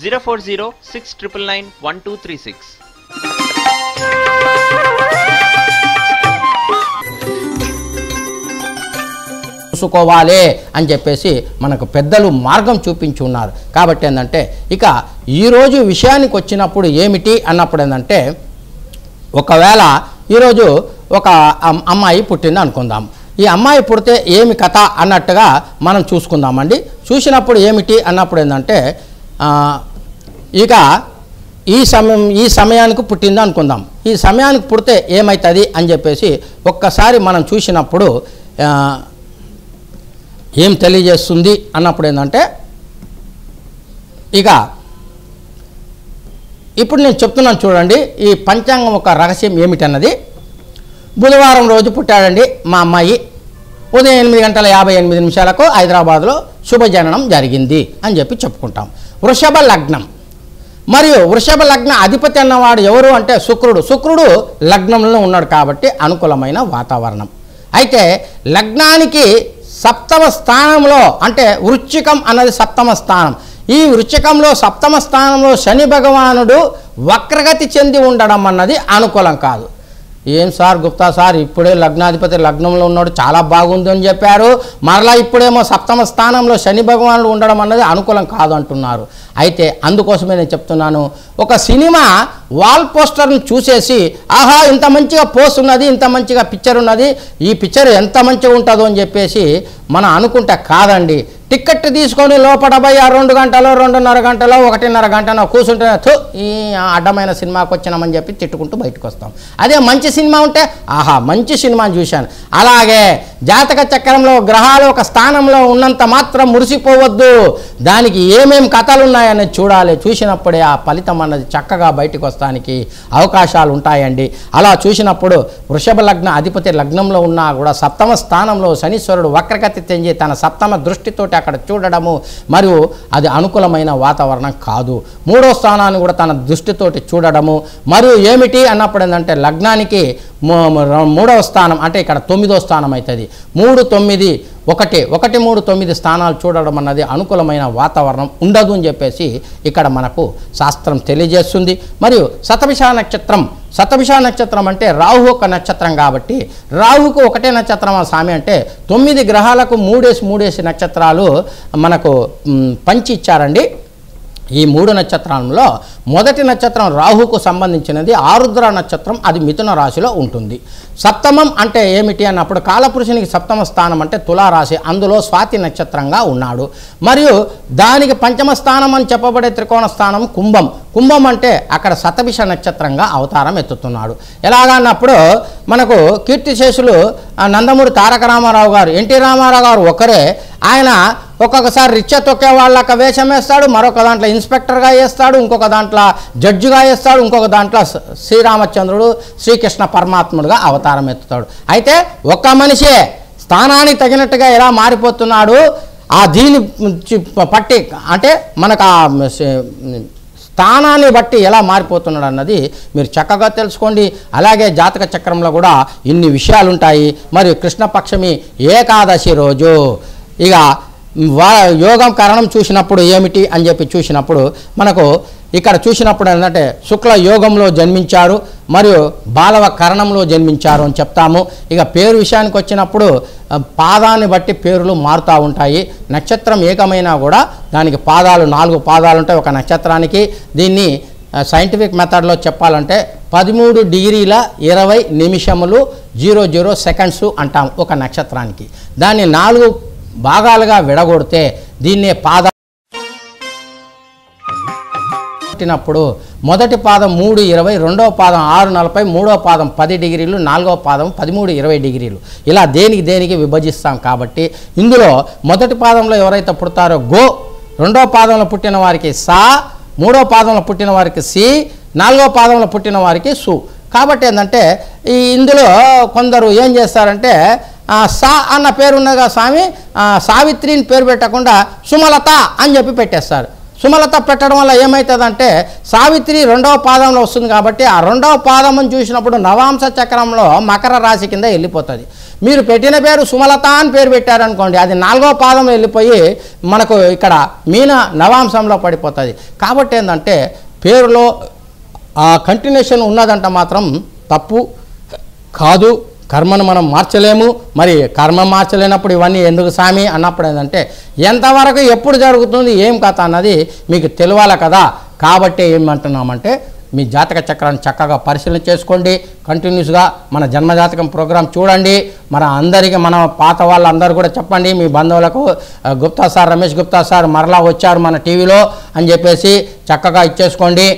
04069991236. చూసుకోవాలి అని చెప్పేసి మనకు పెద్దలు మార్గం చూపించి ఉన్నారు. కాబట్టి ఏంటంటే ఇక ఈరోజు విషయానికి వచ్చినప్పుడు ఏమిటి అన్నప్పుడు ఏంటంటే ఒకవేళ ఈరోజు ఒక అమ్మాయి పుట్టింది అనుకుందాం. ఈ అమ్మాయి పుడితే ఏమి కథ అన్నట్టుగా మనం చూసుకుందామండి. చూసినప్పుడు ఏమిటి అన్నప్పుడు ఏంటంటే ఇక ఈ సమయానికి పుట్టింది అనుకుందాం. ఈ సమయానికి పుడితే ఏమవుతుంది అని చెప్పేసి ఒక్కసారి మనం చూసినప్పుడు ఏం తెలియజేస్తుంది అన్నప్పుడు ఏంటంటే ఇక ఇప్పుడు నేను చెప్తున్నాను చూడండి, ఈ పంచాంగం ఒక రహస్యం ఏమిటన్నది. బుధవారం రోజు పుట్టాడండి మా అమ్మాయి. ఉదయం 8:58 హైదరాబాద్లో శుభజననం జరిగింది అని చెప్పి చెప్పుకుంటాం. వృషభ లగ్నం, మరియు వృషభ లగ్న అధిపతి అన్నవాడు ఎవరు అంటే శుక్రుడు లగ్నంలో ఉన్నాడు కాబట్టి అనుకూలమైన వాతావరణం. అయితే లగ్నానికి సప్తమ స్థానంలో అంటే వృశ్చికం అన్నది సప్తమ స్థానం. ఈ వృశ్చికంలో సప్తమ స్థానంలో శని భగవానుడు వక్రగతి చెంది ఉండడం అన్నది అనుకూలం కాదు. ఏం సార్ గుప్తా సార్, ఇప్పుడే లగ్నాధిపతి లగ్నంలో ఉన్నాడు చాలా బాగుంది అని చెప్పారు, మరలా ఇప్పుడేమో సప్తమ స్థానంలో శని భగవానుడు ఉండడం అన్నది అనుకూలం కాదు అంటున్నారు. అయితే అందుకోసమే నేను చెప్తున్నాను, ఒక సినిమా వాల్ పోస్టర్ను చూసేసి ఆహా ఇంత మంచిగా పోస్ట్ ఉన్నది, ఇంత మంచిగా పిక్చర్ ఉన్నది, ఈ పిక్చర్ ఎంత మంచిగా ఉంటుందో అని చెప్పేసి మనం అనుకుంటే కాదండి. టికెట్ తీసుకొని లోపల పోయి 2 గంటలో 2.5 గంటలో 1.5 గంటలో కూర్చుంటే ఈ అడ్డమైన సినిమాకి వచ్చినామని చెప్పి తిట్టుకుంటూ బయటకు వస్తాం. అదే మంచి సినిమా ఉంటే ఆహా మంచి సినిమాని చూశాను. అలాగే జాతక చక్రంలో గ్రహాలు ఒక స్థానంలో ఉన్నంత మాత్రం మురిసిపోవద్దు, దానికి ఏమేం కథలు ఉన్నాయని చూడాలి. చూసినప్పుడే ఆ ఫలితం అన్నది చక్కగా బయటకు వస్తానికి అవకాశాలు ఉంటాయండి. అలా చూసినప్పుడు వృషభ లగ్న అధిపతి లగ్నంలో ఉన్నా కూడా సప్తమ స్థానంలో శనీశ్వరుడు వక్రగతి చెంది తన సప్తమ దృష్టితోటి అక్కడ చూడడము మరియు అది అనుకూలమైన వాతావరణం కాదు. 3వ స్థానాన్ని కూడా తన దృష్టితోటి చూడడము మరియు ఏమిటి అన్నప్పుడు ఏంటంటే లగ్నానికి 3వ స్థానం అంటే ఇక్కడ 9వ స్థానం అవుతుంది. 3, 9, 1, 3, 9 స్థానాలు చూడడం అన్నది అనుకూలమైన వాతావరణం ఉండదు అని చెప్పేసి ఇక్కడ మనకు శాస్త్రం తెలియజేస్తుంది. మరియు శతభిష నక్షత్రం అంటే రాహు ఒక నక్షత్రం కాబట్టి రాహుకు ఒకటే నక్షత్రం స్వామి అంటే 9 గ్రహాలకు 3 నక్షత్రాలు మనకు పంచి ఇచ్చారండి. ఈ 3 నక్షత్రాలలో మొదటి నక్షత్రం రాహుకు సంబంధించినది ఆరుద్ర నక్షత్రం, అది మిథున రాశిలో ఉంటుంది. సప్తమం అంటే ఏమిటి అన్నప్పుడు కాలపురుషునికి సప్తమ స్థానం అంటే తులారాశి, అందులో స్వాతి నక్షత్రంగా ఉన్నాడు. మరియు దానికి పంచమ స్థానం అని చెప్పబడే త్రికోణ స్థానం కుంభం. కుంభం అంటే అక్కడ శతభిష నక్షత్రంగా అవతారం ఎత్తుతున్నాడు. ఎలాగన్నప్పుడు మనకు కీర్తిశేషులు నందమూరి తారక రామారావు గారు, ఎన్టీ రామారావు గారు ఒకరే. ఆయన ఒక్కొక్కసారి రిచ్చ తొక్కే వాళ్ళక వేషం వేస్తాడు, మరొక దాంట్లో ఇన్స్పెక్టర్గా వేస్తాడు, ఇంకొక దాంట్లో జడ్జిగా వేస్తాడు, ఇంకొక దాంట్లో శ్రీరామచంద్రుడు శ్రీకృష్ణ పరమాత్ముడుగా అవతారం ఎత్తుతాడు. అయితే ఒక్క మనిషే స్థానానికి తగినట్టుగా ఎలా మారిపోతున్నాడు, ఆ దీని పట్టి అంటే మనకు ఆ స్థానాన్ని బట్టి ఎలా మారిపోతున్నాడు అన్నది మీరు చక్కగా తెలుసుకోండి. అలాగే జాతక చక్రంలో కూడా ఇన్ని విషయాలు ఉంటాయి. మరియు కృష్ణపక్షమి ఏకాదశి రోజు ఇక యోగం కరణం చూసినప్పుడు ఏమిటి అని చెప్పి చూసినప్పుడు మనకు ఇక్కడ చూసినప్పుడు ఏంటంటే శుక్ల యోగంలో జన్మించారు మరియు బాలవ కరణంలో జన్మించారు అని చెప్తాము. ఇక పేరు విషయానికి వచ్చినప్పుడు పాదాన్ని బట్టి పేర్లు మారుతూ ఉంటాయి. నక్షత్రం ఏకమైనా కూడా దానికి పాదాలు 4 పాదాలు ఉంటాయి ఒక నక్షత్రానికి. దీన్ని సైంటిఫిక్ మెథడ్లో చెప్పాలంటే 13 డిగ్రీల 20 నిమిషములు 00 సెకండ్స్ అంటాం ఒక నక్షత్రానికి. దాన్ని 4 భాగాలుగా విడగొడితే దీన్నే పాద పుట్టినప్పుడు మొదటి పాదం 3:20, రెండవ పాదం 6:40, మూడవ పాదం 10 డిగ్రీలు, నాలుగవ పాదం 13:20 డిగ్రీలు. ఇలా దేనికి విభజిస్తాం. కాబట్టి ఇందులో మొదటి పాదంలో ఎవరైతే పుడతారో గో, రెండవ పాదంలో పుట్టిన వారికి సా, మూడవ పాదంలో పుట్టిన వారికి సి, నాలుగవ పాదంలో పుట్టిన వారికి సు. కాబట్టి ఏంటంటే ఇందులో కొందరు ఏం చేస్తారంటే సా అన్న పేరున్నగా స్వామి సావిత్రిని పేరు పెట్టకుండా సుమలత అని చెప్పి పెట్టేస్తారు. సుమలత పెట్టడం వల్ల ఏమవుతుందంటే సావిత్రి రెండవ పాదంలో వస్తుంది కాబట్టి ఆ రెండవ పాదం అని చూసినప్పుడు నవాంశ చక్రంలో మకర రాశి కింద వెళ్ళిపోతుంది. మీరు పెట్టిన పేరు సుమలత అని పేరు పెట్టారనుకోండి, అది 4వ పాదంలో వెళ్ళిపోయి మనకు ఇక్కడ మీన నవాంశంలో పడిపోతుంది. కాబట్టి ఏంటంటే పేరులో ఆ కంటిన్యూషన్ ఉన్నదంట మాత్రం తప్పు కాదు. కర్మను మనం మార్చలేము. మరి కర్మ మార్చలేనప్పుడు ఇవన్నీ ఎందుకు స్వామి అన్నప్పుడు ఏంటంటే ఎంతవరకు ఎప్పుడు జరుగుతుంది ఏం కథ అన్నది మీకు తెలియాలి కదా. కాబట్టి ఏమంటున్నామంటే మీ జాతక చక్రాన్ని చక్కగా పరిశీలన చేసుకోండి. కంటిన్యూస్గా మన జన్మజాతకం ప్రోగ్రాం చూడండి. మన అందరికీ మన పాత వాళ్ళందరూ కూడా చెప్పండి మీ బంధువులకు, గుప్తా సార్, రమేష్ గుప్తా సార్ మరలా వచ్చారు మన టీవీలో అని చెప్పేసి చక్కగా ఇచ్చేసుకోండి.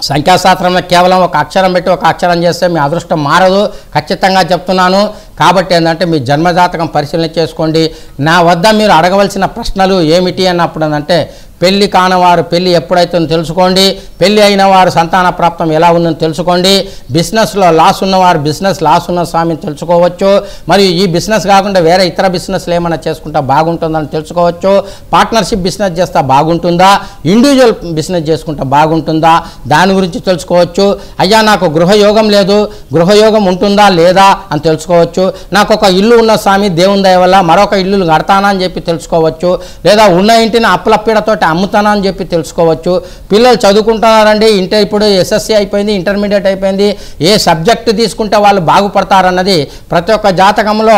సంఖ్యాశాస్త్రంలో కేవలం ఒక అక్షరం పెట్టి ఒక అక్షరం చేస్తే మీ అదృష్టం మారదు, ఖచ్చితంగా చెప్తున్నాను. కాబట్టి ఏంటంటే మీ జన్మజాతకం పరిశీలన చేసుకోండి. నా వద్ద మీరు అడగవలసిన ప్రశ్నలు ఏమిటి అన్నప్పుడు ఏంటంటే పెళ్లి కానివారు పెళ్లి ఎప్పుడైతుందో తెలుసుకోండి, పెళ్లి అయిన వారు సంతాన ప్రాప్తం ఎలా ఉందని తెలుసుకోండి, బిజినెస్లో లాస్ ఉన్నవారు బిజినెస్ లాస్ ఉన్న స్వామిని తెలుసుకోవచ్చు, మరియు ఈ బిజినెస్ కాకుండా వేరే ఇతర బిజినెస్లు ఏమైనా చేసుకుంటా బాగుంటుందని తెలుసుకోవచ్చు, పార్ట్నర్షిప్ బిజినెస్ చేస్తా బాగుంటుందా, ఇండివిజువల్ బిజినెస్ చేసుకుంటా బాగుంటుందా దాని గురించి తెలుసుకోవచ్చు. అయ్యా నాకు గృహయోగం లేదు, గృహయోగం ఉంటుందా లేదా అని తెలుసుకోవచ్చు. నాకు ఒక ఇల్లు ఉన్న స్వామి దేవుని దయ వల్ల మరొక ఇల్లు కడతానా అని చెప్పి తెలుసుకోవచ్చు, లేదా ఉన్న ఇంటిని అప్పులప్పీడతోటి అమ్ముతానా అని చెప్పి తెలుసుకోవచ్చు. పిల్లలు చదువుకుంటున్నారండి, ఇప్పుడు ఎస్ఎస్సి అయిపోయింది, ఇంటర్మీడియట్ అయిపోయింది, ఏ సబ్జెక్టు తీసుకుంటే వాళ్ళు బాగుపడతారన్నది ప్రతి ఒక్క జాతకంలో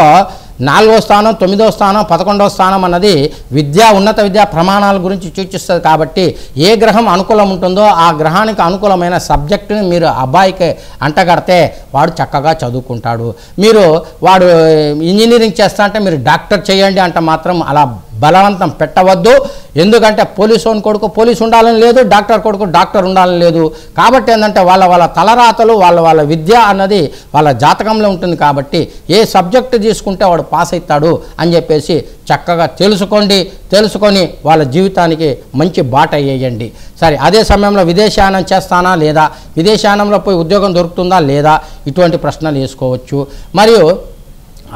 4వ స్థానం, 9వ స్థానం, 11వ స్థానం అన్నది ఉన్నత విద్యా ప్రమాణాల గురించి సూచిస్తుంది. కాబట్టి ఏ గ్రహం అనుకూలం ఉంటుందో ఆ గ్రహానికి అనుకూలమైన సబ్జెక్టుని మీరు అబ్బాయికి అంటగడితే వాడు చక్కగా చదువుకుంటాడు. మీరు వాడు ఇంజనీరింగ్ చేస్తా అంటే మీరు డాక్టర్ చేయండి అంటే మాత్రం అలా బలవంతం పెట్టవద్దు. ఎందుకంటే పోలీసు కొడుకు పోలీసు ఉండాలని లేదు, డాక్టర్ కొడుకు డాక్టర్ ఉండాలని లేదు. కాబట్టి ఏంటంటే వాళ్ళ తలరాతలు వాళ్ళ విద్య అన్నది వాళ్ళ జాతకంలో ఉంటుంది. కాబట్టి ఏ సబ్జెక్టు తీసుకుంటే వాడు పాస్ అవుతాడు అని చెప్పేసి చక్కగా తెలుసుకొని వాళ్ళ జీవితానికి మంచి బాట వేయండి. సరే, అదే సమయంలో విదేశాయనం చేస్తానా లేదా, విదేశాయనంలో పోయి ఉద్యోగం దొరుకుతుందా లేదా, ఇటువంటి ప్రశ్నలు వేసుకోవచ్చు. మరియు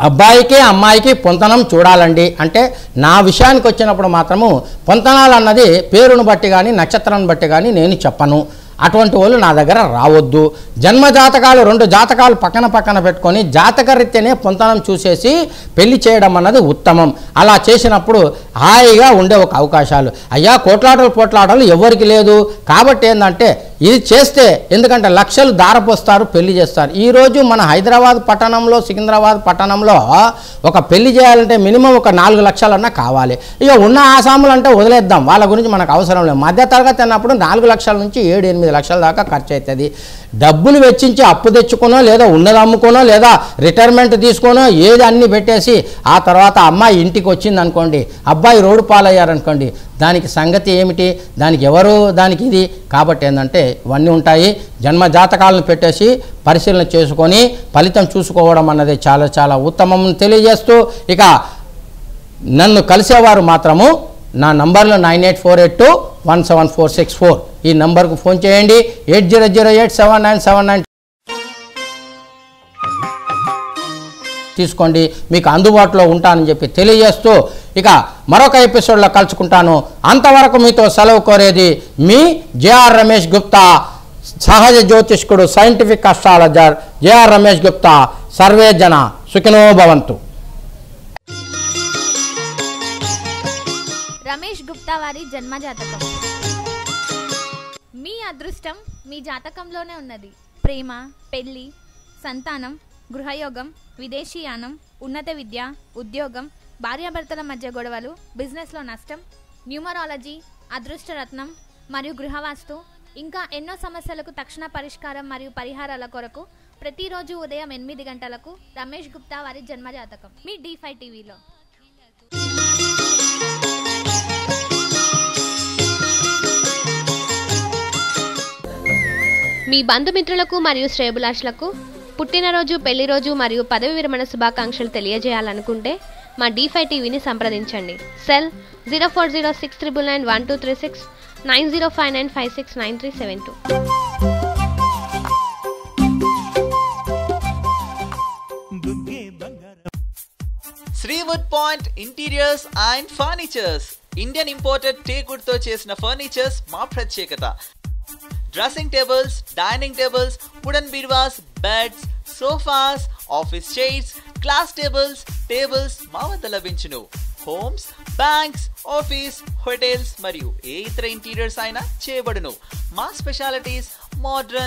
అబ్బాయికి అమ్మాయికి పొంతనం చూడాలండి అంటే నా విషయానికి వచ్చినప్పుడు మాత్రము పొంతనాలు అన్నది పేరును బట్టి కానీ నక్షత్రాన్ని బట్టి కానీ నేను చెప్పను. అటువంటి వాళ్ళు నా దగ్గర రావద్దు. జన్మజాతకాలు 2 జాతకాలు పక్కన పెట్టుకొని జాతకరీత్యానే పొంతనం చూసేసి పెళ్లి చేయడం అన్నది ఉత్తమం. అలా చేసినప్పుడు హాయిగా ఉండే ఒక అవకాశాలు. అయ్యా పోట్లాటలు ఎవరికి లేదు. కాబట్టి ఏంటంటే ఇది చేస్తే ఎందుకంటే లక్షలు దారపోస్తారు, పెళ్లి చేస్తారు. ఈరోజు మన హైదరాబాద్ పట్టణంలో, సికింద్రాబాద్ పట్టణంలో ఒక పెళ్లి చేయాలంటే మినిమం ఒక 4 లక్షలన్నా కావాలి. ఇక ఉన్న ఆసాములు అంటే వదిలేద్దాం, వాళ్ళ గురించి మనకు అవసరం లేదు. మధ్యతరగతి అన్నప్పుడు 4 లక్షల నుంచి 7-8 లక్షల దాకా ఖర్చు అవుతుంది. డబ్బులు వెచ్చించి అప్పు తెచ్చుకోనో లేదా ఉన్నది అమ్ముకోనో లేదా రిటైర్మెంట్ తీసుకోనో ఏది అన్నీ పెట్టేసి ఆ తర్వాత అమ్మాయి ఇంటికి వచ్చింది అనుకోండి, అబ్బాయి రోడ్డు పాలయ్యారనుకోండి, దానికి సంగతి ఏమిటి, దానికి ఎవరు, దానికి ఇది. కాబట్టి ఏంటంటే ఇవన్నీ ఉంటాయి. జన్మ జాతకాలను పెట్టేసి పరిశీలన చేసుకొని ఫలితం చూసుకోవడం అన్నది చాలా చాలా ఉత్తమం తెలియజేస్తూ, ఇక నన్ను కలిసేవారు మాత్రము నా నంబర్లో 9848217464 ఈ నంబర్కు ఫోన్ చేయండి. 80087979 తీసుకోండి, మీకు అందుబాటులో ఉంటానని చెప్పి తెలియజేస్తూ ఇక మరొక ఎపిసోడ్లో కలుసుకుంటాను. అంతవరకు మీతో సెలవు కోరేది మీ జేఆర్ రమేష్ గుప్తా, సహజ జ్యోతిష్కుడు, scientific astrologer JR Ramesh Gupta. సర్వే జన సుఖినో భవంతు. రమేష్ గుప్తా వారి జన్మ జాతకం. మీ అదృష్టం మీ జాతకంలోనే ఉన్నది. ప్రేమ, పెళ్లి, సంతానం, గృహయోగం, విదేశీయానం, ఉన్నత విద్య, ఉద్యోగం, భార్యాభర్తల మధ్య గొడవలు, బిజినెస్లో నష్టం, న్యూమరాలజీ, అదృష్టరత్నం మరియు గృహవాస్తు, ఇంకా ఎన్నో సమస్యలకు తక్షణ పరిష్కారం మరియు పరిహారాల కొరకు ప్రతిరోజు ఉదయం 8 గంటలకు రమేష్ గుప్తా వారి జన్మ జాతకం మీ D5 టీవీలో. మీ బంధుమిత్రులకు మరియు శ్రేయభిలాషులకు పుట్టినరోజు, పెళ్లి రోజు మరియు పదవి విరమణ శుభాకాంక్షలు తెలియజేయాలనుకుంటే మా D5 టీవీని సంప్రదించండి. Cell 0406991236 9059569372. Sriwood point interiors and furnitures, Indian imported teakwood తో చేసిన ఫర్నిచర్స్ మా ప్రత్యేకత. Dressing tables, dining tables, wooden బీరువాస్, beds, sofas, office chairs, glass tables మా వద్ద లభించును. హోమ్స్, బ్యాంక్స్, ఆఫీస్, హోటల్స్ మరియు ఏ ఇతర ఇంటీరియర్స్ అయినా చేయబడును. మా స్పెషాలిటీస్ మోడ్రన్